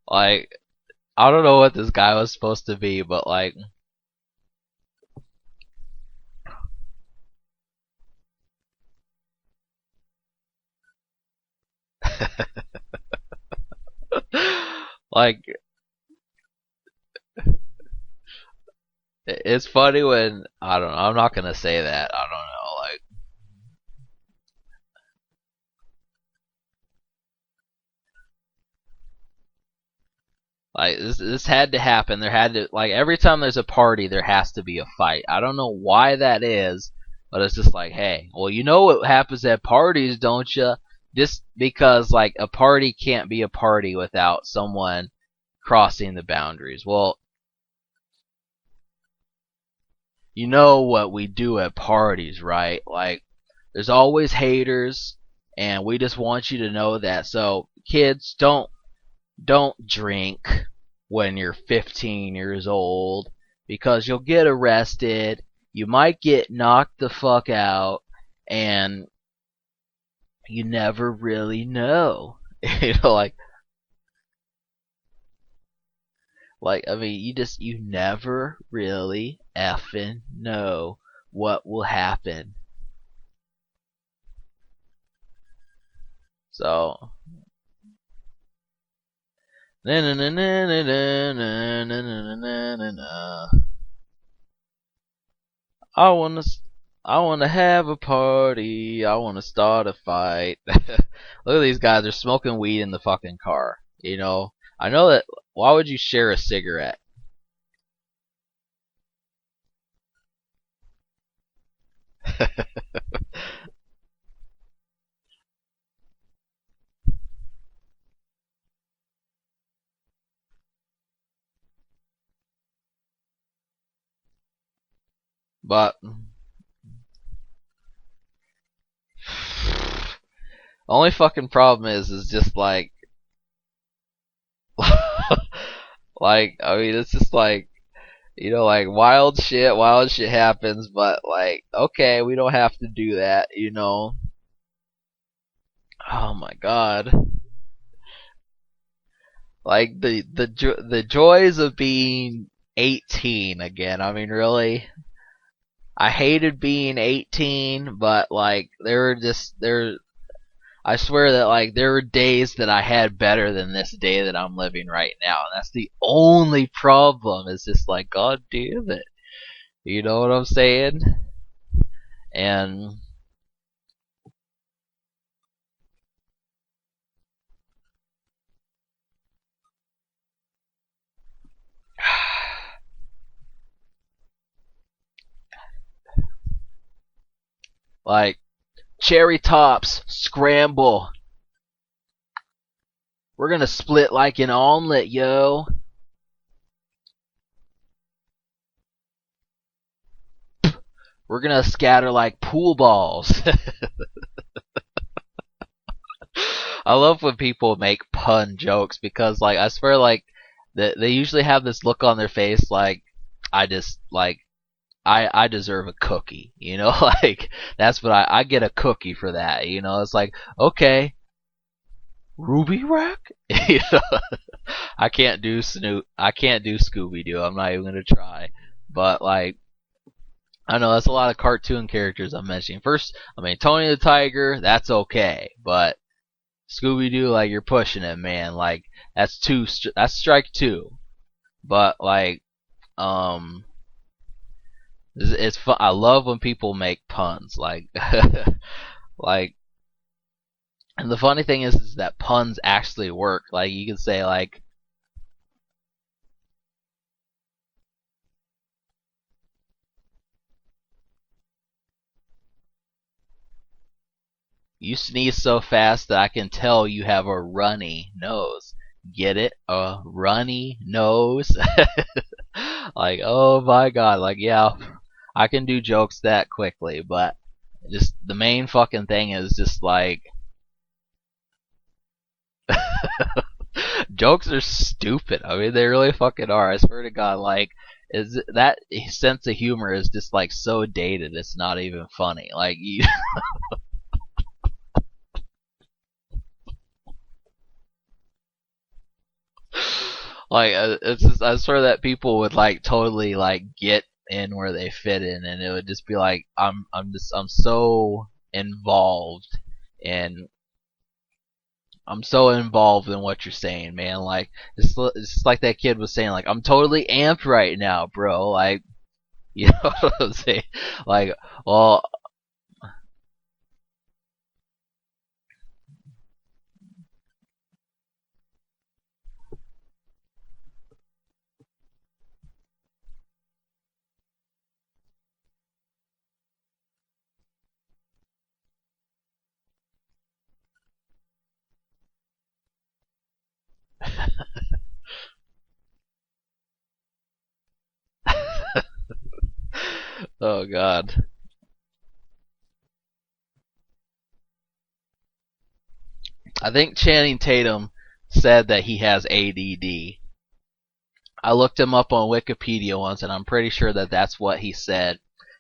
like I don't know what this guy was supposed to be, but like like it's funny when I don't know. I'm not gonna say that. I don't know. Like this had to happen. There had to like every time there's a party, there has to be a fight. I don't know why that is, but it's just like, hey, well, you know what happens at parties, don't you? Just because like a party can't be a party without someone crossing the boundaries. Well, you know what we do at parties, right? Like there's always haters, and we just want you to know that. So kids, don't drink when you're 15 years old because you'll get arrested, you might get knocked the fuck out, and you never really know. like I mean, you never really effing know what will happen. So na na na na na na na na na na. I wanna I wanna have a party. I wanna start a fight. Look at these guys. They're smoking weed in the fucking car. I know that. Why would you share a cigarette? But only fucking problem is just like, like I mean, it's just like, like wild shit happens, but like, okay, we don't have to do that. Oh my god. Like the joys of being 18 again. I mean, really, I hated being 18, but like there. I swear that like there were days that I had better than this day that I'm living right now, and that's the only problem. Is just like, god damn it, you know what I'm saying? And like cherry tops, scramble. We're gonna split like an omelet, yo. We're gonna scatter like pool balls. I love when people make pun jokes because, like, I swear, like, they usually have this look on their face, like, I just, like, I deserve a cookie, like, that's what I get a cookie for that. It's like, okay, Ruby Rack? you know, I can't do Scooby Doo, I'm not even gonna try. But, like, I know that's a lot of cartoon characters I'm mentioning. First, I mean, Tony the Tiger, that's okay, but Scooby Doo, like you're pushing it, man. Like that's strike two. But like, um, it's fun. I love when people make puns. Like, like, and the funny thing is that puns actually work. Like you can say like, you sneeze so fast that I can tell you have a runny nose. Get it? A runny nose. Like, oh my god, like, yeah, I can do jokes that quickly, but just the main fucking thing is just like, jokes are stupid. I mean, they really fucking are. I swear to god, like, is that sense of humor is just like so dated, it's not even funny. Like, like, it's just, I swear that people would like totally like get in where they fit in, and it would just be like, I'm so involved in I'm so involved in what you're saying, man. Like it's just like that kid was saying, like I'm totally amped right now, bro. Like you know what I'm saying? Like, well, oh god, I think Channing Tatum said that he has ADD. I looked him up on Wikipedia once, and I'm pretty sure that that's what he said.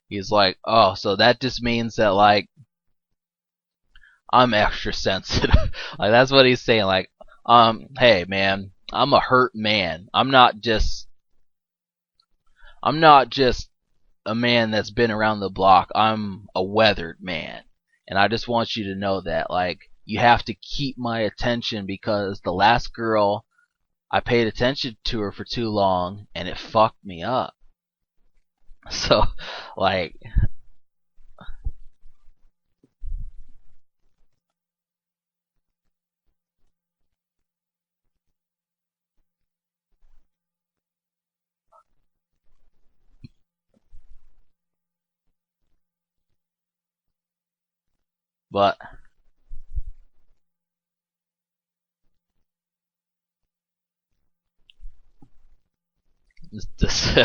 He's like, oh, so that just means that like I'm extra sensitive. Like that's what he's saying. Like, hey man, I'm a hurt man. I'm not just a man that's been around the block. I'm a weathered man. And I just want you to know that like you have to keep my attention because the last girl I paid attention to her for too long and it fucked me up. So like But this,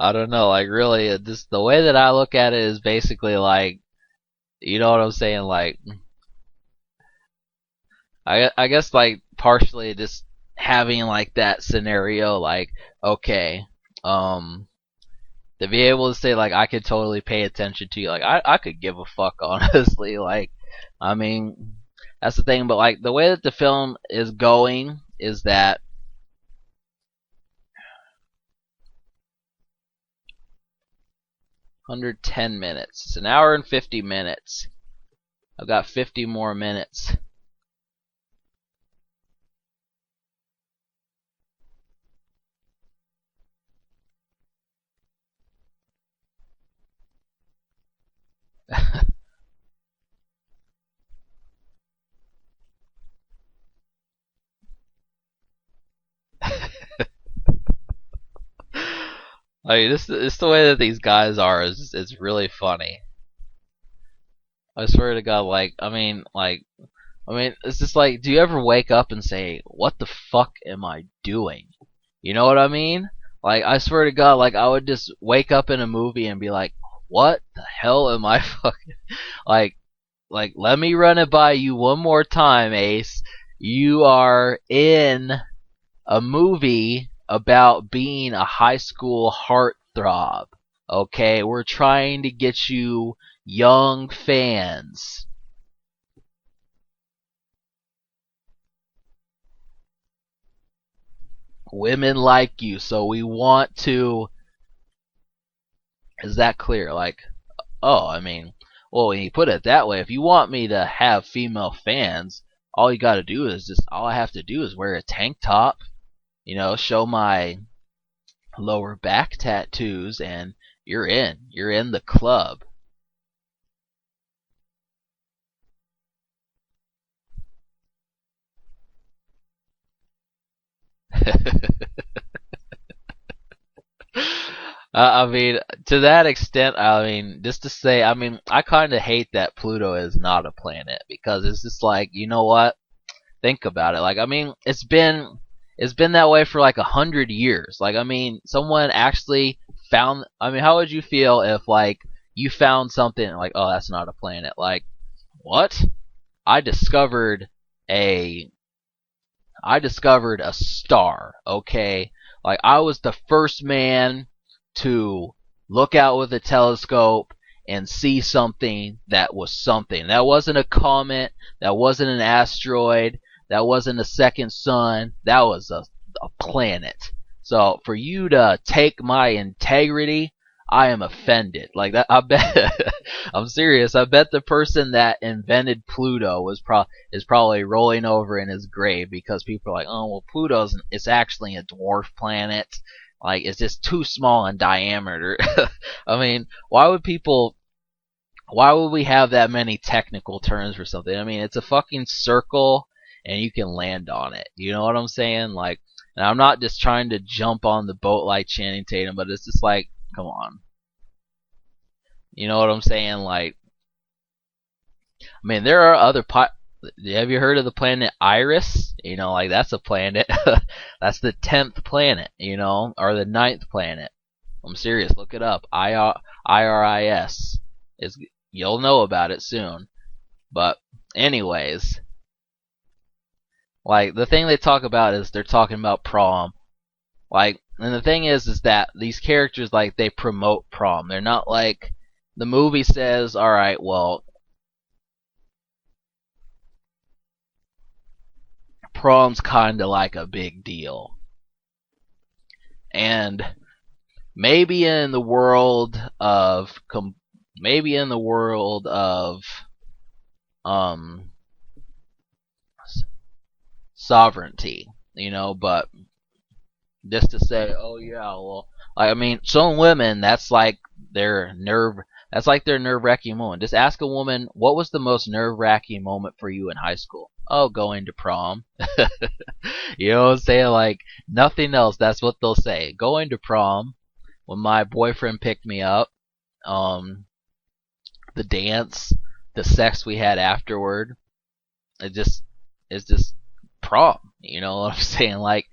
I don't know. Like really, this the way that I look at it is basically like, you know what I'm saying? Like I guess like partially just having like that scenario, like okay, um, to be able to say like I could totally pay attention to you, like I could give a fuck honestly, like I mean that's the thing, but like the way that the film is going is that 110 minutes. It's an hour and 50 minutes. I've got 50 more minutes. Like this the way that these guys are is really funny. I swear to God, I mean, it's just like, do you ever wake up and say, "What the fuck am I doing?" You know what I mean? Like, I swear to God, like I would just wake up in a movie and be like, "What the hell am I fucking like?" Like, let me run it by you one more time, Ace. You are in a movie about being a high school heartthrob. Okay, we're trying to get you young fans. Women like you, so we want to. Is that clear? Like, oh, I mean, well, when you put it that way, if you want me to have female fans, all you gotta do is just, all I have to do is wear a tank top, show my lower back tattoos, and you're in. You're in the club. I mean, to that extent, I mean, just to say, I mean, I kind of hate that Pluto is not a planet because it's just like, you know what? Think about it. Like, I mean, it's been that way for like 100 years. Like, I mean, someone actually found. I mean, how would you feel if like you found something like, oh, that's not a planet? Like, what? I discovered a I discovered a star, okay? Like I was the first man to look out with a telescope and see something that was something. That wasn't a comet, that wasn't an asteroid, that wasn't a second sun, that was a planet. So for you to take my integrity, I am offended. Like that, I bet. I'm serious. I bet the person that invented Pluto is probably rolling over in his grave because people are like, oh well, Pluto's it's actually a dwarf planet. Like it's just too small in diameter. I mean, Why would we have that many technical terms for something? I mean, it's a fucking circle, and you can land on it. You know what I'm saying? Like, and I'm not just trying to jump on the boat like Channing Tatum, but it's just like, come on. You know what I'm saying? Like, I mean, there are other have you heard of the planet Iris? Like that's a planet. That's the 10th planet. Or the ninth planet. I'm serious. Look it up. IRIS. Is You'll know about it soon. But anyways, like the thing they talk about is they're talking about prom. Like, and the thing is that these characters like they promote prom. They're not like the movie says, all right, well, prom's kind of like a big deal. And maybe in the world of maybe in the world of um sovereignty, but just to say, oh yeah, well, I mean, some women that's like their nerve wracking moment. Just ask a woman, what was the most nerve wracking moment for you in high school? Oh, going to prom. You know what I'm saying? Like nothing else. That's what they'll say. Going to prom. When my boyfriend picked me up, um, the dance, the sex we had afterward, it just it's just prom. You know what I'm saying? Like,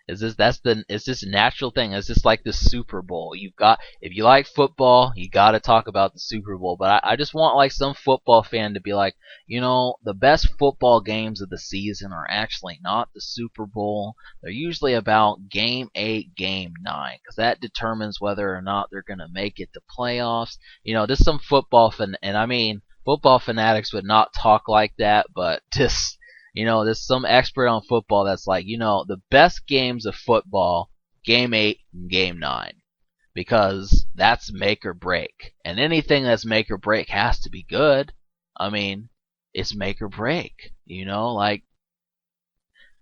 is this that's the it's this natural thing? It's just like the Super Bowl. You've got if you like football, you got to talk about the Super Bowl. But I just want like some football fan to be like, the best football games of the season are actually not the Super Bowl. They're usually about game 8, game 9, because that determines whether or not they're gonna make it to playoffs. Just some football and I mean football fanatics would not talk like that, but just there's some expert on football that's like, the best games of football, game 8 and game 9. Because that's make or break. And anything that's make or break has to be good. I mean, it's make or break. Like,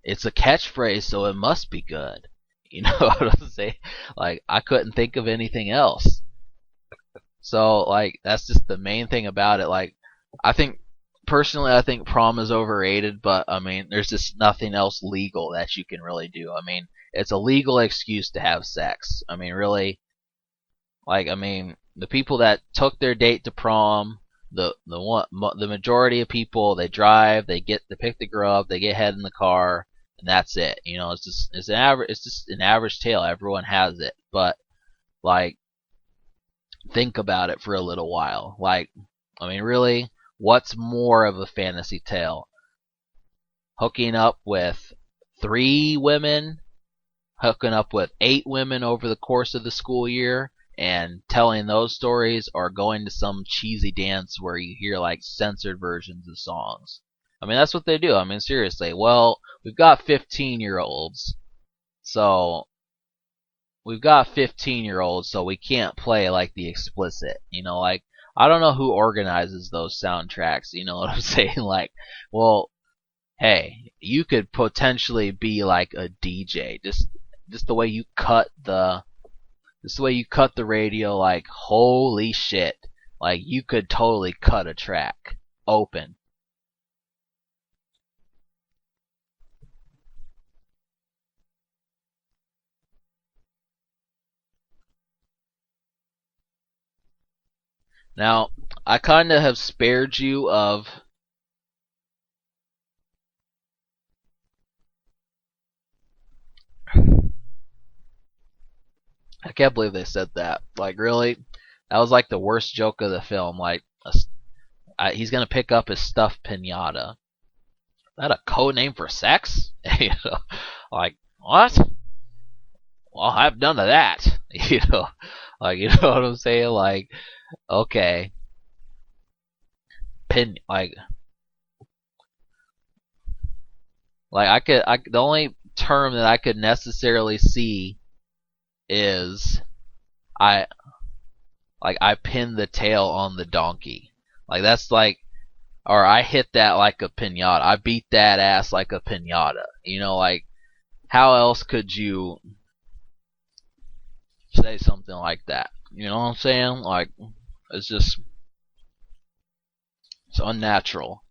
it's a catchphrase, so it must be good. You know what I'm saying? Like, I couldn't think of anything else. So, like, that's just the main thing about it. Like, I think personally, I think prom is overrated, but I mean, there's just nothing else legal that you can really do. I mean, it's a legal excuse to have sex. I mean, really, like, I mean, the people that took their date to prom, the majority of people, they drive, they pick the girl up, they get head in the car, and that's it. It's just an average tale. Everyone has it, but like, think about it for a little while. Like, I mean, really, what's more of a fantasy tale? Hooking up with 3 women, hooking up with 8 women over the course of the school year, and telling those stories, or going to some cheesy dance where you hear like censored versions of songs. I mean, that's what they do. I mean, seriously. Well, we've got 15-year-olds, so we can't play like the explicit. Like, I don't know who organizes those soundtracks. You know what I'm saying? Like, well, hey, you could potentially be like a DJ. Just the way you cut the radio, like, holy shit. Like, you could totally cut a track open. Now, I kind of have spared you of. I can't believe they said that. Like, really? That was like the worst joke of the film. Like, he's gonna pick up his stuffed pinata. Is that a code name for sex? Like, what? Well, I've none of that. Like, you know what I'm saying? Like, okay, like, the only term that I could necessarily see is I I pinned the tail on the donkey. Like, that's like, or I hit that like a pinata. I beat that ass like a pinata. Like, how else could you say something like that? You know what I'm saying? Like, it's just, it's unnatural.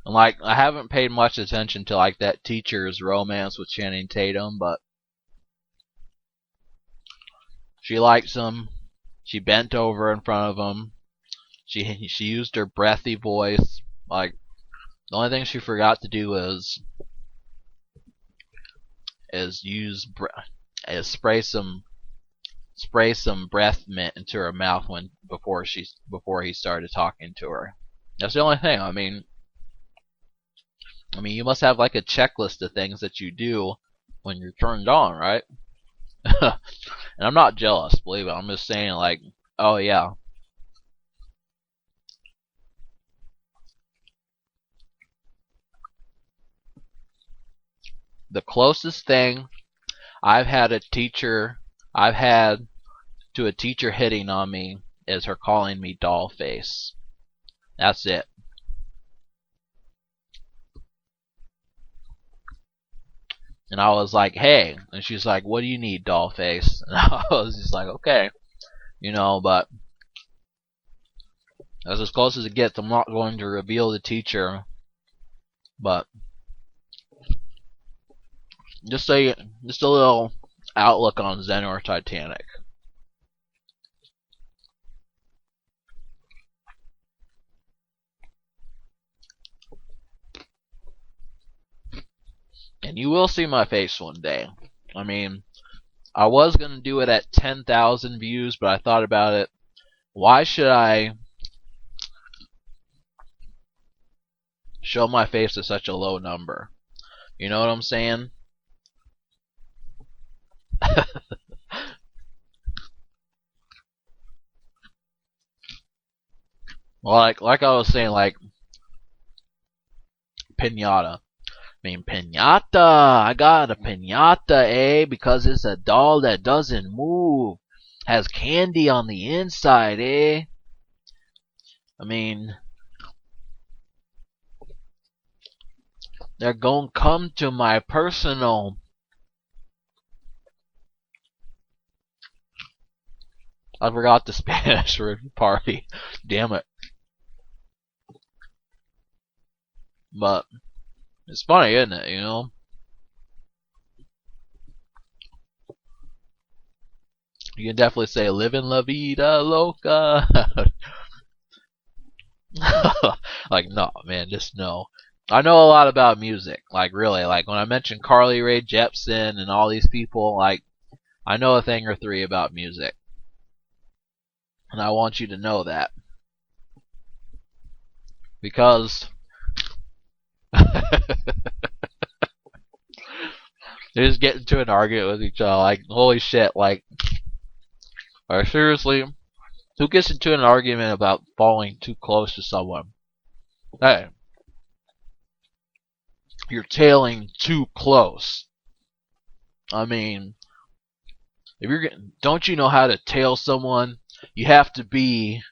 And like, I haven't paid much attention to like that teacher's romance with Channing Tatum, but she likes him. She bent over in front of him. She used her breathy voice. Like, the only thing she forgot to do is is spray some breath mint into her mouth before he started talking to her. That's the only thing. I mean, you must have like a checklist of things that you do when you're turned on, right? And I'm not jealous, believe it. I'm just saying, like, oh yeah. The closest thing I've had a teacher I've had to a teacher hitting on me is her calling me doll face. That's it. And I was like, hey. And she's like, what do you need, doll face? And I was just like, okay. But that's as close as it gets. I'm not going to reveal the teacher. But just a little outlook on Zen or Titanic. And you will see my face one day. I mean, I was going to do it at 10,000 views, but I thought about it. Why should I show my face at such a low number? You know what I'm saying? Well, like I was saying, like pinata. I mean, pinata. I got a pinata, because it's a doll that doesn't move. Has candy on the inside, I mean, they're gonna come to my personal. I forgot the Spanish for party. Damn it. But it's funny, isn't it? You can definitely say "living la vida loca." Like, no, man, just no. I know a lot about music. Like, really. Like, when I mentioned Carly Rae Jepsen and all these people, like, I know a thing or three about music. And I want you to know that. Because they just get into an argument with each other. Like, holy shit. Like seriously, who gets into an argument about falling too close to someone? Hey, you're tailing too close. I mean, if you're don't you know how to tail someone? You have to be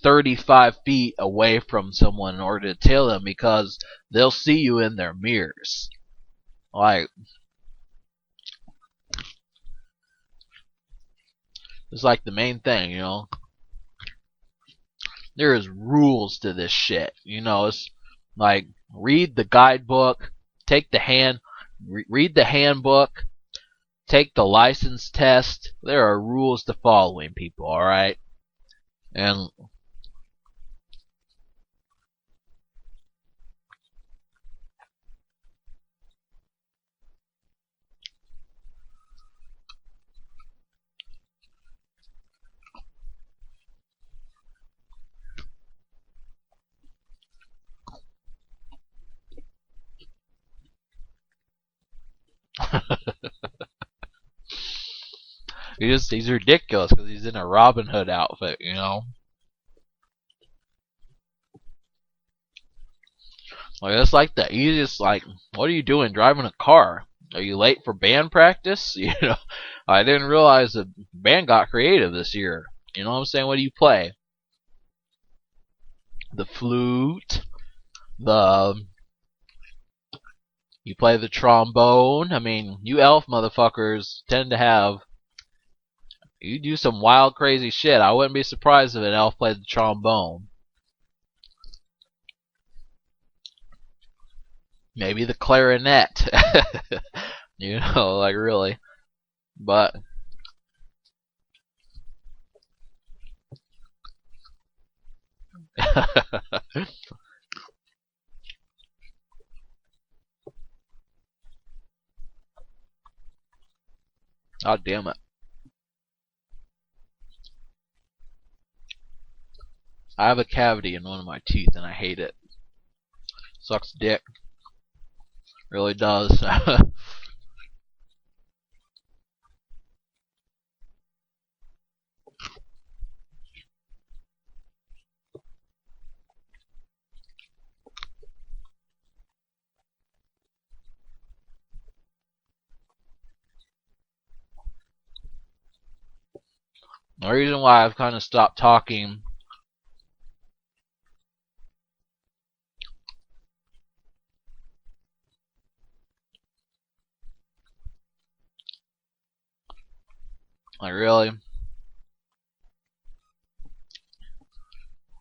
35 feet away from someone in order to tail them because they'll see you in their mirrors. Like, it's like the main thing, There is rules to this shit. It's like read the guidebook, take the read the handbook, take the license test. There are rules to following, people, alright? And he's ridiculous because he's in a Robin Hood outfit. Like, that's like the easiest. Like, what are you doing driving a car? Are you late for band practice? I didn't realize the band got creative this year. You know what I'm saying? What do you play? The flute. The You play the trombone. I mean, you elf motherfuckers tend to have. You do some wild, crazy shit. I wouldn't be surprised if an elf played the trombone. Maybe the clarinet. Like really. But God damn it. I have a cavity in one of my teeth and I hate it. Sucks dick. Really does. The reason why I've kind of stopped talking, like really,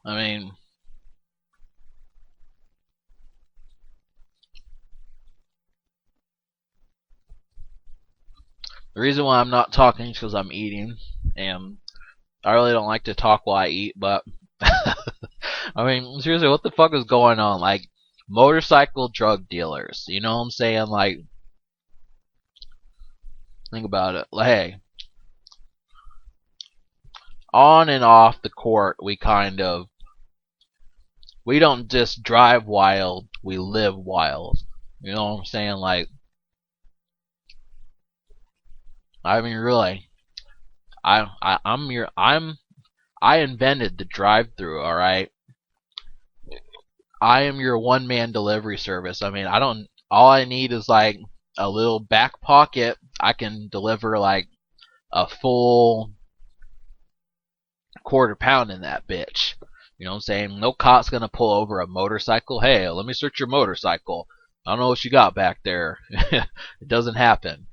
I mean, the reason why I'm not talking is because I'm eating, and I really don't like to talk while I eat. But I mean, seriously, what the fuck is going on? Like, motorcycle drug dealers. You know what I'm saying? Like, think about it. Like, hey, on and off the court, we don't just drive wild, we live wild. You know what I'm saying? Like, I mean, really, I invented the drive-through. All right, I am your one-man delivery service. I mean, I don't. All I need is like a little back pocket. I can deliver like a full quarter pound in that bitch. You know what I'm saying? No cop's gonna pull over a motorcycle. Hey, let me search your motorcycle. I don't know what you got back there. It doesn't happen.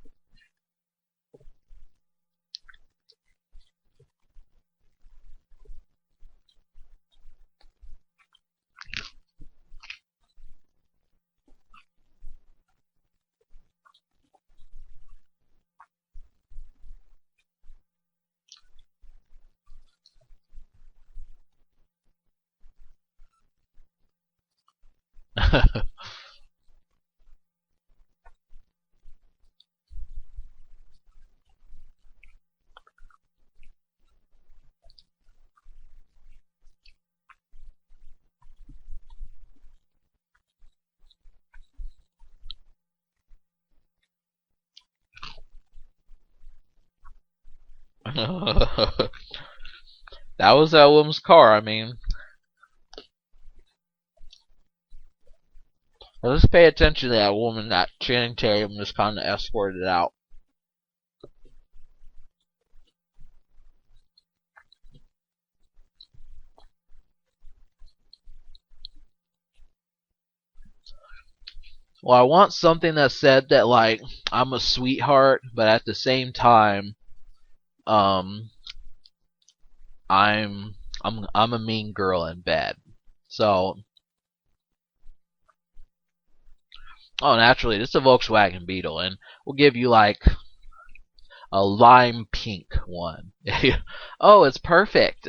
That was that woman's car. I mean, let's pay attention to that woman that Channing Tatum just kind of escorted out. Well, I want something that said that like I'm a sweetheart, but at the same time, um, I'm a mean girl in bed. So, oh, naturally, this is a Volkswagen Beetle, and we'll give you like a lime pink one. Oh, it's perfect.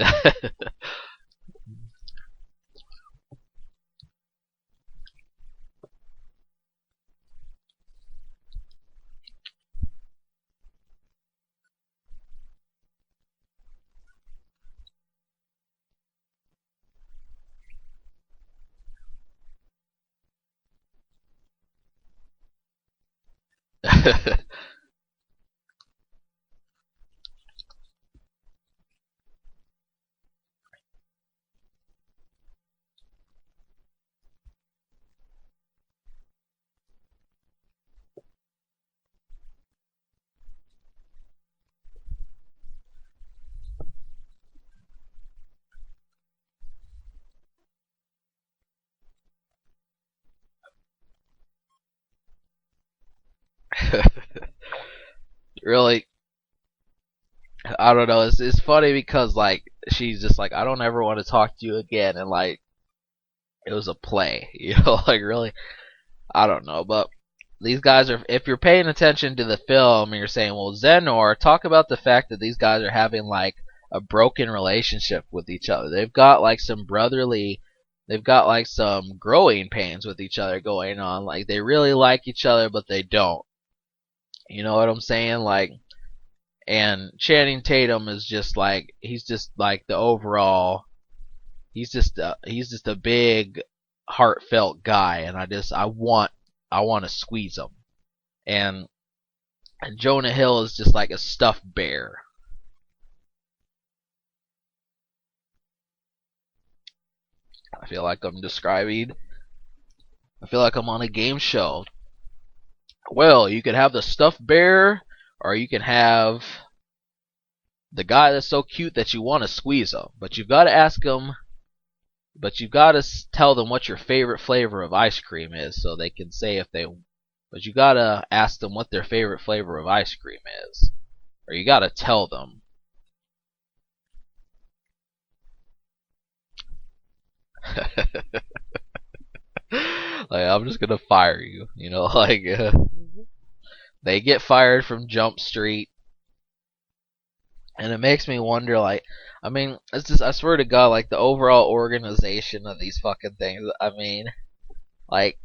Really, I don't know. It's funny because like she's just like I don't ever want to talk to you again, and like it was a play, like really, I don't know, but these guys are. If you're paying attention to the film and you're saying, well, Zenor, talk about the fact that these guys are having like a broken relationship with each other. They've got like some brotherly. They've got like some growing pains with each other going on. Like they really like each other, but they don't. You know what I'm saying? Like, and Channing Tatum is just like he's just like the overall. He's just a big heartfelt guy, and I want to squeeze him. And Jonah Hill is just like a stuffed bear. I feel like I'm describing. I feel like I'm on a game show. Well, you could have the stuffed bear, or you can have The guy that's so cute that you want to squeeze him, but you've got to ask him. But you've got to tell them what your favorite flavor of ice cream is, so they can say if they. But you got to ask them what their favorite flavor of ice cream is, or you got to tell them. Like, I'm just gonna fire you, like they get fired from Jump Street, and it makes me wonder, like, I mean, it's just, I swear to God, like, the overall organization of these fucking things, I mean, like,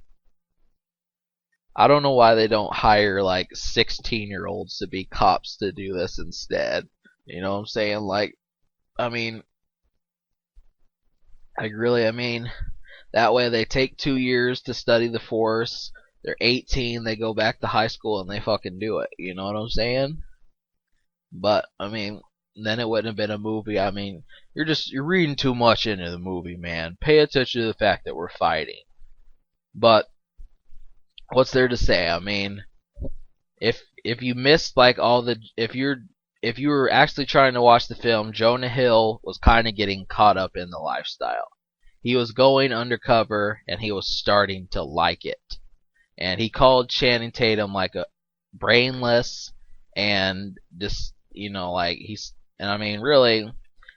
I don't know why they don't hire, like, 16-year-olds to be cops to do this instead. You know what I'm saying? Like, I mean, I mean, that way they take 2 years to study the force, they're 18, they go back to high school, and they fucking do it. You know what I'm saying? But I mean, then it wouldn't have been a movie. I mean, you're reading too much into the movie, man. Pay attention to the fact that we're fighting. But what's there to say? I mean, if you missed like all the if you were actually trying to watch the film, Jonah Hill was kind of getting caught up in the lifestyle. He was going undercover and he was starting to like it. And he called Channing Tatum like a brainless and just like he's and I mean really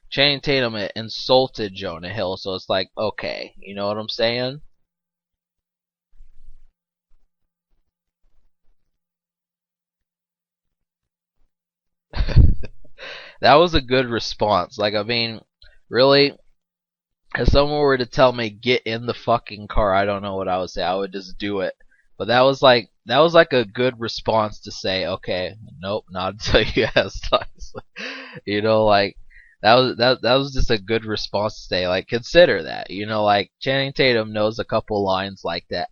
Channing Tatum insulted Jonah Hill, so it's like okay, you know what I'm saying? That was a good response. Like I mean, really, if someone were to tell me get in the fucking car, I don't know what I would say. I would just do it. But that was like a good response to say, okay, nope, not until you ask nicely. Like that was just a good response to say, like consider that. Like Channing Tatum knows a couple lines like that.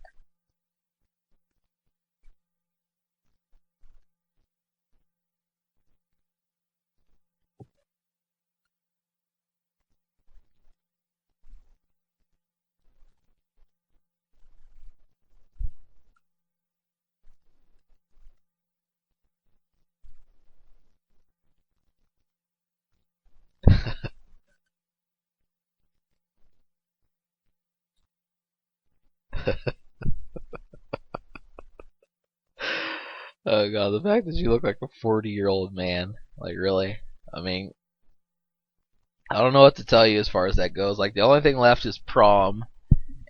Oh god, the fact that you look like a 40-year-old man, like really. I mean, I don't know what to tell you as far as that goes. Like the only thing left is prom,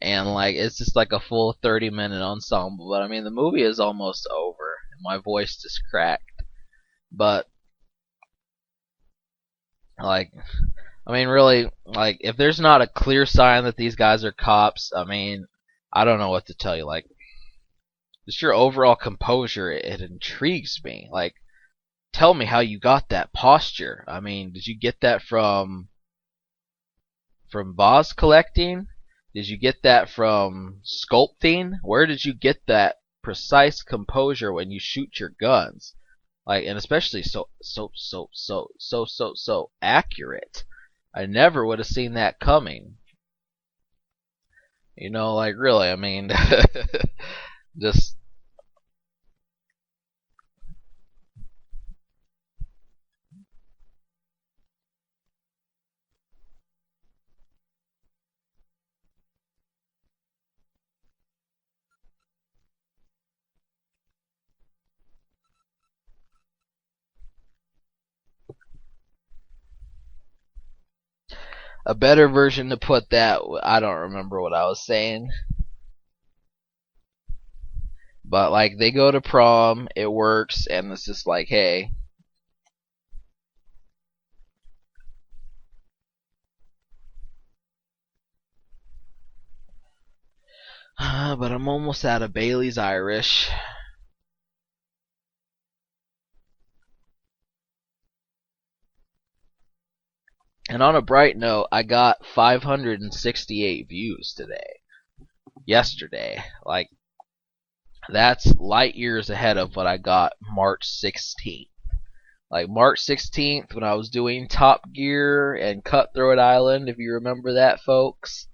and like it's just like a full 30-minute ensemble. But I mean, the movie is almost over, and my voice just cracked. But like, I mean, really, like if there's not a clear sign that these guys are cops, I mean, I don't know what to tell you. Like, just your overall composure, it intrigues me. Like, tell me how you got that posture. I mean, did you get that from vase collecting? Did you get that from sculpting? Where did you get that precise composure when you shoot your guns? Like, and especially so accurate. I never would have seen that coming. Like really, I mean, just a better version to put that. I don't remember what I was saying. But like they go to prom, it works, and it's just like, hey, but I'm almost out of Bailey's Irish. And on a bright note, I got 568 views today. Yesterday, like that's light years ahead of what I got March 16th. Like March 16th when I was doing Top Gear and Cutthroat Island, if you remember that, folks.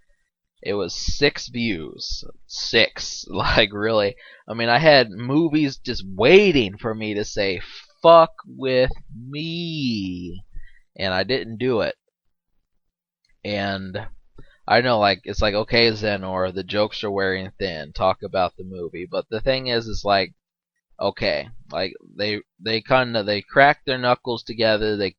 It was 6 views. 6. Like, really. I mean, I had movies just waiting for me to say, fuck with me. and I didn't do it. And I know, like, it's like, okay, Zenor, the jokes are wearing thin. Talk about the movie. But the thing is like, okay, like they crack their knuckles together. They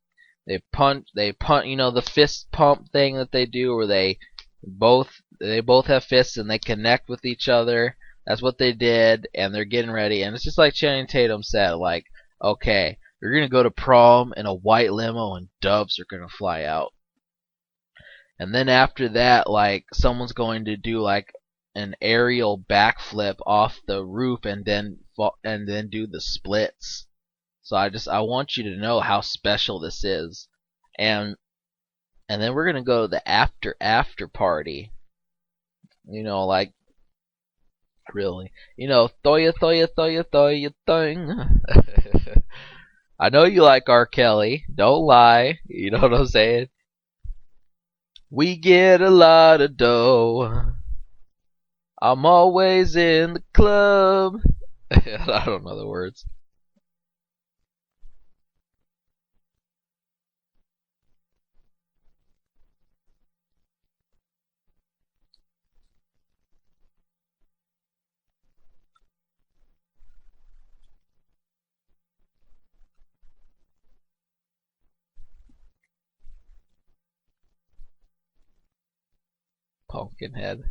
punch, the fist pump thing that they do, where both they both have fists and they connect with each other. That's what they did, and they're getting ready. And it's just like Channing Tatum said, like, okay, you're gonna go to prom in a white limo, and doves are gonna fly out. And then after that, like, someone's going to do like an aerial backflip off the roof and then do the splits. So I want you to know how special this is. And then we're gonna go to the after party. Like, really. Thoya thoya thoya thoya thing. I know you like R. Kelly. Don't lie. You know what I'm saying? We get a lot of dough. I'm always in the club. I don't know the words. Pumpkinhead.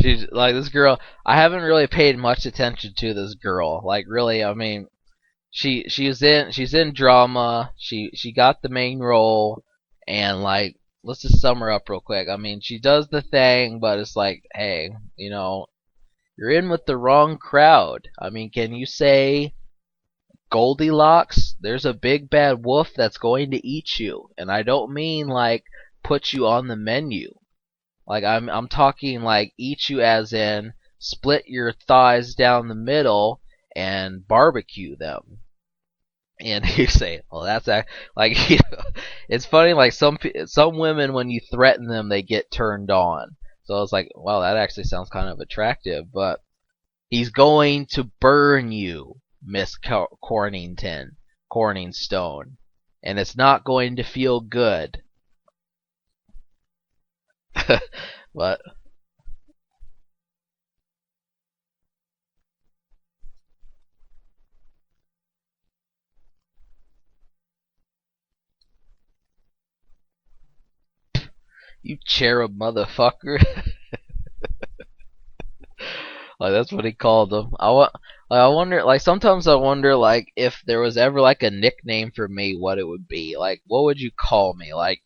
She's like, this girl. I haven't really paid much attention to this girl. Like, really, I mean, she's in drama. She got the main role, and like, let's just sum her up real quick. I mean, she does the thing, but it's like, hey, you're in with the wrong crowd. I mean, can you say Goldilocks? There's a big bad wolf that's going to eat you, and I don't mean like put you on the menu. Like, I'm talking like eat you as in split your thighs down the middle and barbecue them. And you say, "Well, like it's funny. Like, some women, when you threaten them, they get turned on. So it's like, well, that actually sounds kind of attractive. But he's going to burn you, Miss Corningstone, and it's not going to feel good." But you cherub motherfucker. Like, that's what he called them. I wonder. Like, sometimes I wonder, like, if there was ever like a nickname for me, what it would be. Like, what would you call me? Like,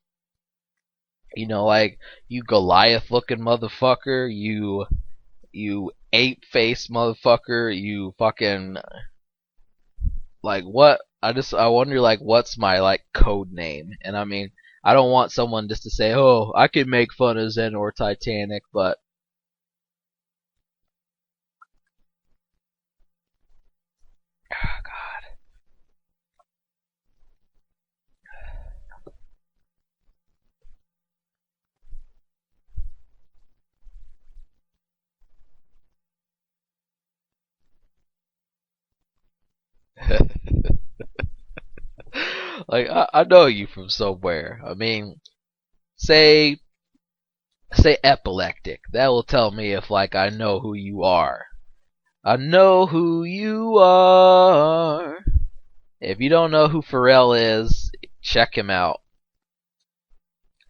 like, you Goliath looking motherfucker. You ape face motherfucker. You fucking, like, what? I wonder, like, what's my like code name? And I mean, I don't want someone just to say, oh, I could make fun of Zen or Titanic, but like, I know you from somewhere. I mean, say epileptic. That will tell me if, like, I know who you are. I know who you are. If you don't know who Pharrell is, check him out.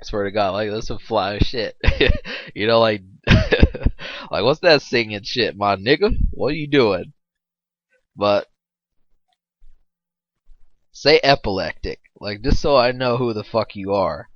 I swear to God, like, that's some fly shit. Like, like, what's that singing shit, my nigga? What are you doing? But say epileptic, like, just so I know who the fuck you are.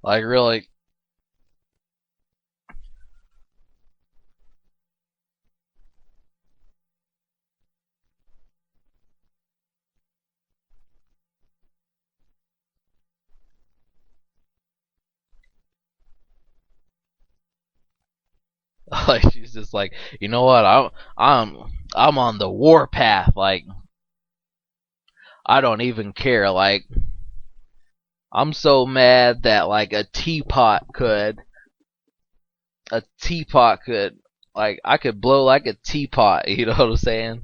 Like really, like she's just like, you know what? I'm I'm on the warpath. Like I don't even care. Like I'm so mad that like a teapot could like I could blow like a teapot. You know what I'm saying?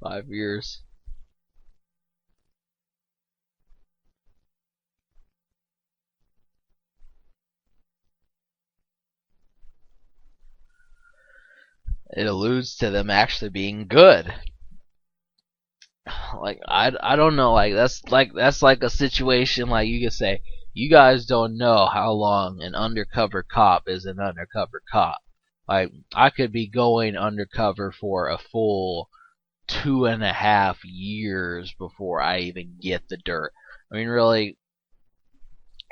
Five years. It alludes to them actually being good. Like I don't know. That's like a situation like you could say you guys don't know how long an undercover cop is an undercover cop. Like I could be going undercover for a full 2.5 years before I even get the dirt. I mean, really,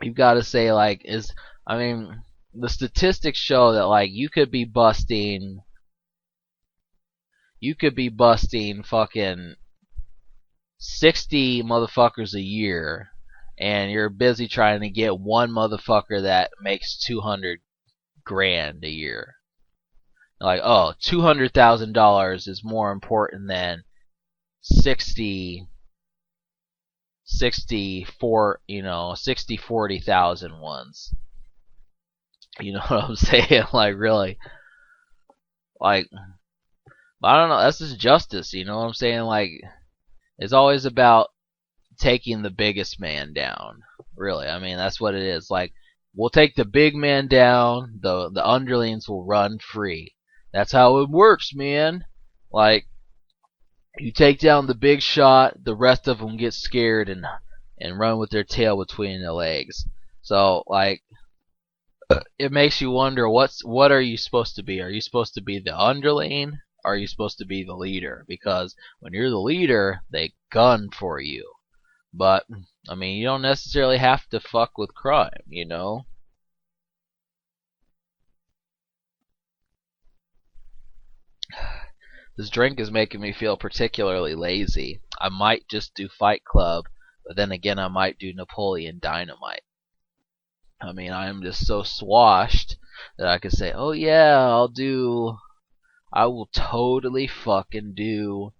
you've got to say like is I mean the statistics show that like you could be busting fucking 60 motherfuckers a year and you're busy trying to get one motherfucker that makes 200 grand a year. Like, oh, $200,000 is more important than 60 64, 60 40,000 ones. You know what I'm saying? Like really, like I don't know, that's just justice, you know what I'm saying? Like it's always about taking the biggest man down. Really, I mean that's what it is. Like we'll take the big man down, the underlings will run free. That's how it works, man. Like you take down the big shot, the rest of them get scared and run with their tail between their legs. So like it makes you wonder what are you supposed to be? Are you supposed to be the underling? Or are you supposed to be the leader? Because when you're the leader, they gun for you. But I mean, you don't necessarily have to fuck with crime, you know. This drink is making me feel particularly lazy. I might just do Fight Club, but then again, I might do Napoleon Dynamite. I mean, I am just so swashed that I could say, "Oh yeah, I will totally fucking do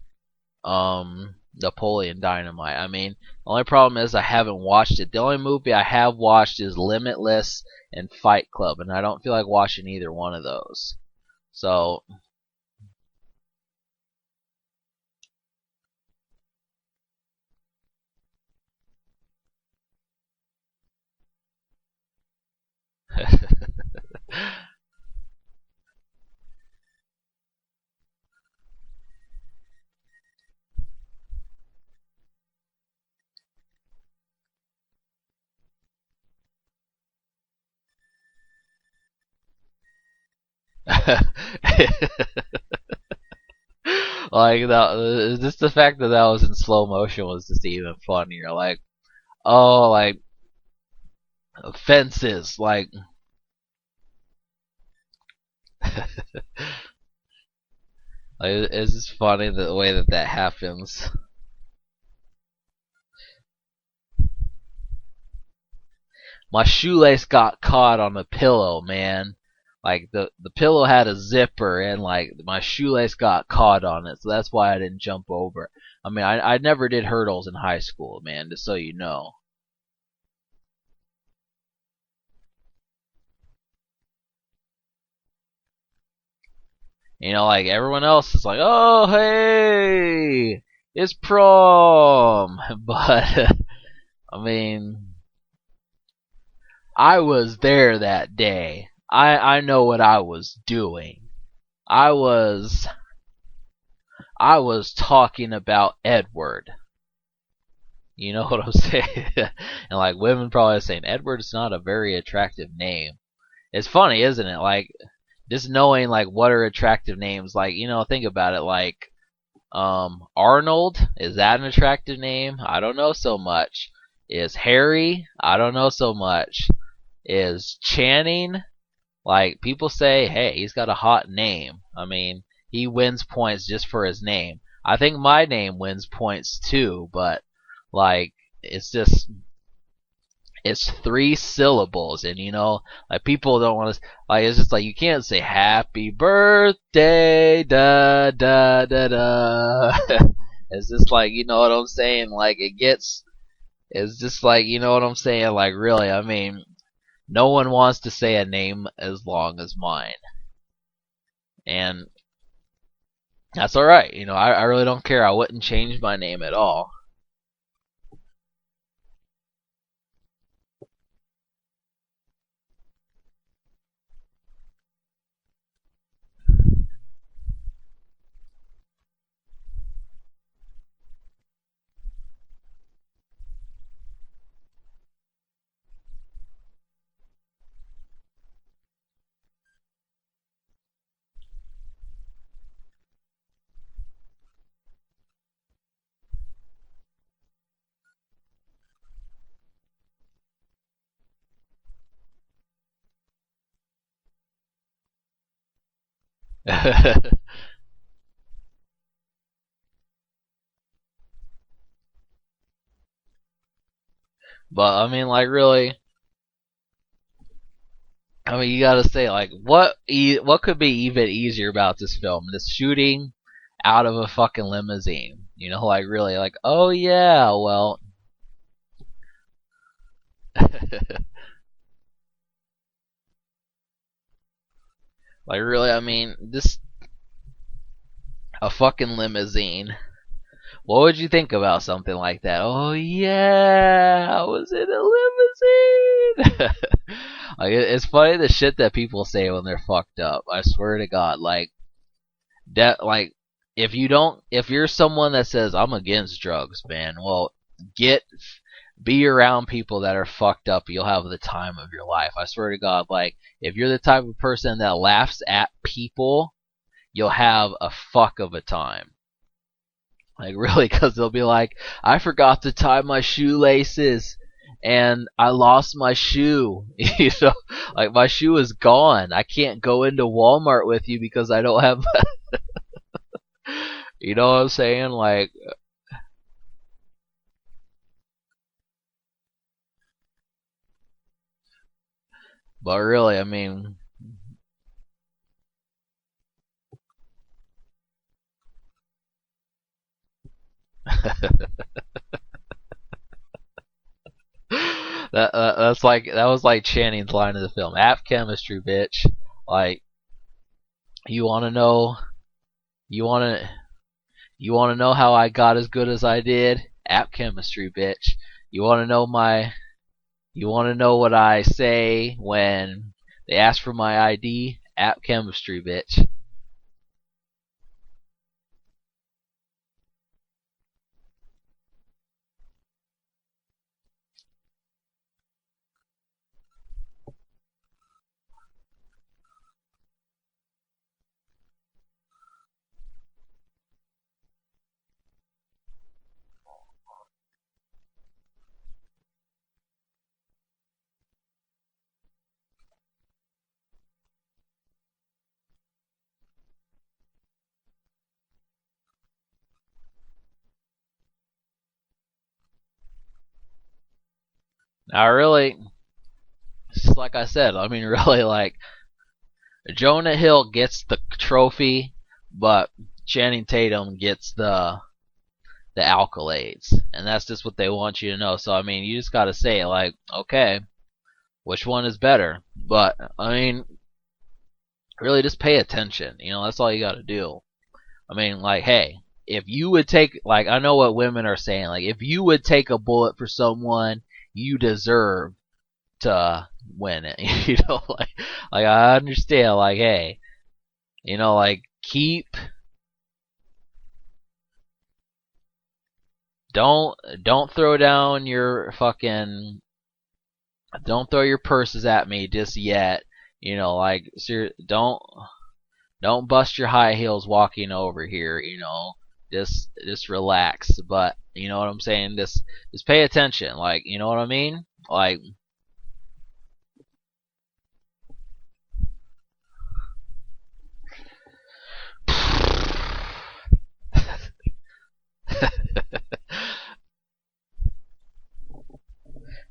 Napoleon Dynamite." I mean, the only problem is I haven't watched it. The only movie I have watched is Limitless and Fight Club, and I don't feel like watching either one of those. So like just the fact that that was in slow motion was just even funnier. Like oh, like fences, like it's just funny the way that that happens. My shoelace got caught on the pillow, man. Like the pillow had a zipper and like my shoelace got caught on it, so that's why I didn't jump over. I mean, I never did hurdles in high school, man, just so you know. You know, like everyone else is like, oh hey, it's prom, but I mean, I was there that day. I know what I was doing. I was I was talking about Edward. You know what I'm saying? And like women probably saying Edward's not a very attractive name. It's funny, isn't it? Like just knowing like what are attractive names. Like think about it. Like Arnold, is that an attractive name? I don't know so much. Is Harry? I don't know so much. Is Channing? Like people say, hey, he's got a hot name. I mean, he wins points just for his name. I think my name wins points too, but like it's just it's three syllables, and like people don't want to like it's just like you can't say happy birthday da da da da. It's just like what I'm saying. Like it gets it's just like what I'm saying. Like really, I mean, no one wants to say a name as long as mine, and that's all right. I really don't care. I wouldn't change my name at all. But I mean, like really, I mean, you gotta say like what could be even easier about this film? This shooting out of a fucking limousine. Like really, like oh yeah, well, like really, I mean, this a fucking limousine. What would you think about something like that? Oh yeah, I was in a limousine. Like it's funny the shit that people say when they're fucked up. I swear to God, like that, like if you're someone that says I'm against drugs, man, well, get be around people that are fucked up. You'll have the time of your life. I swear to God, like if you're the type of person that laughs at people, you'll have a fuck of a time. Like really, because they'll be like, I forgot to tie my shoelaces, and I lost my shoe. Like my shoe is gone. I can't go into Walmart with you because I don't have. You know what I'm saying? Like, but really, I mean, that was like Channing's line of the film. App chemistry, bitch. Like, you want to know? You want to? You want to know how I got as good as I did? App chemistry, bitch. You want to know my You want to know what I say when they ask for my ID? App chemistry, bitch. Not really. Just like I said, I mean, really, like Jonah Hill gets the trophy, but Channing Tatum gets the accolades, and that's just what they want you to know. So I mean, you just gotta say like, okay, which one is better? But I mean, really, just pay attention. That's all you gotta do. I mean, like, hey, if you would take, like, I know what women are saying, like, if you would take a bullet for someone, you deserve to win it. Like I understand, like, hey, like, don't throw down your fucking, don't throw your purses at me just yet. Like, don't bust your high heels walking over here. Just relax. But you know what I'm saying. Just pay attention. Like, you know what I mean. Like.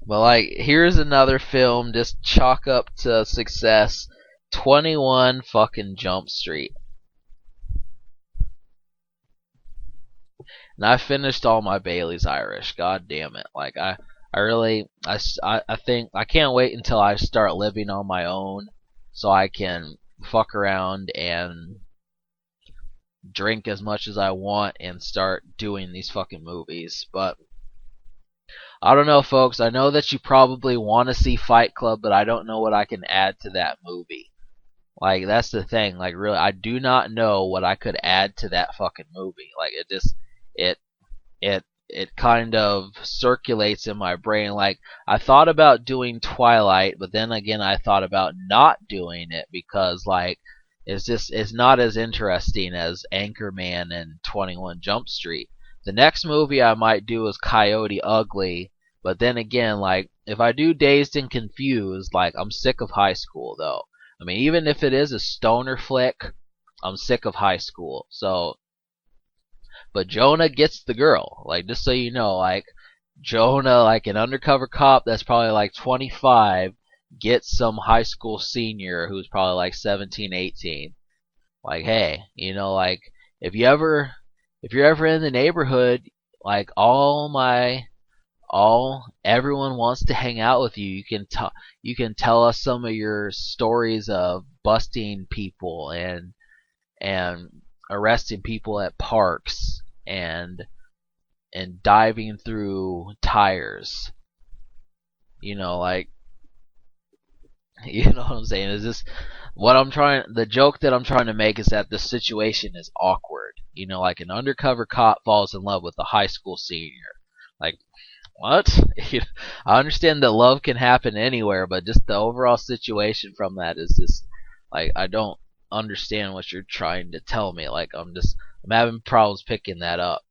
But like, here's another film. Just chalk up to success. 21 fucking Jump Street. And I finished all my Bailey's Irish. God damn it! Like I really, I think I can't wait until I start living on my own, so I can fuck around and drink as much as I want and start doing these fucking movies. But I don't know, folks. I know that you probably want to see Fight Club, but I don't know what I can add to that movie. Like, that's the thing. Like, really, I do not know what I could add to that fucking movie. Like, it it kind of circulates in my brain. Like, I thought about doing Twilight, but then again I thought about not doing it because, like, it's not as interesting as Anchorman and 21 Jump Street. The next movie I might do is Coyote Ugly, but then again, like, if I do Dazed and Confused, like, I'm sick of high school though. I mean, even if it is a stoner flick, I'm sick of high school. So, but Jonah gets the girl. Like, just so you know, like, Jonah, like an undercover cop that's probably like 25, gets some high school senior who's probably like 17, 18. Like, hey, like, if you ever, if you're ever in the neighborhood, like, everyone wants to hang out with you. You can tell us some of your stories of busting people and arresting people at parks and diving through tires. Like, you know what I'm saying? Is this what I'm trying? The joke that I'm trying to make is that the situation is awkward. Like an undercover cop falls in love with a high school senior. Like, what? I understand that love can happen anywhere, but just the overall situation from that is just like, I don't understand what you're trying to tell me. Like, I'm having problems picking that up.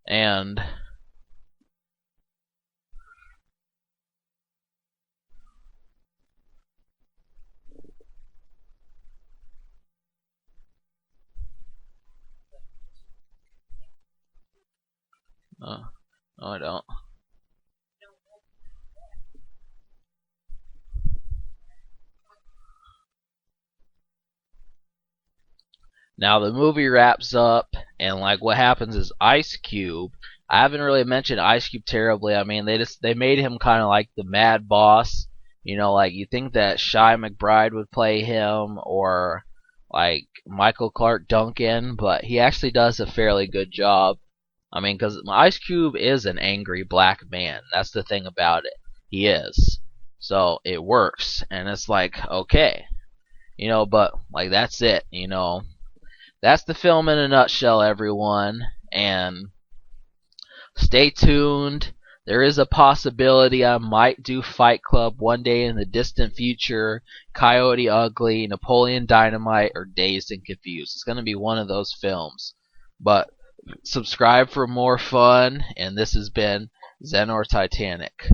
And no, I don't. Now the movie wraps up, and like what happens is Ice Cube. I haven't really mentioned Ice Cube terribly. I mean, they made him kind of like the mad boss. Like you think that Shy McBride would play him or like Michael Clark Duncan, but he actually does a fairly good job. I mean, because Ice Cube is an angry black man. That's the thing about it. He is. So it works, and it's like, okay, but like that's it. That's the film in a nutshell, everyone. And stay tuned. There is a possibility I might do Fight Club one day in the distant future, Coyote Ugly, Napoleon Dynamite, or Dazed and Confused. It's going to be one of those films. But subscribe for more fun, and this has been Zen or Titanic.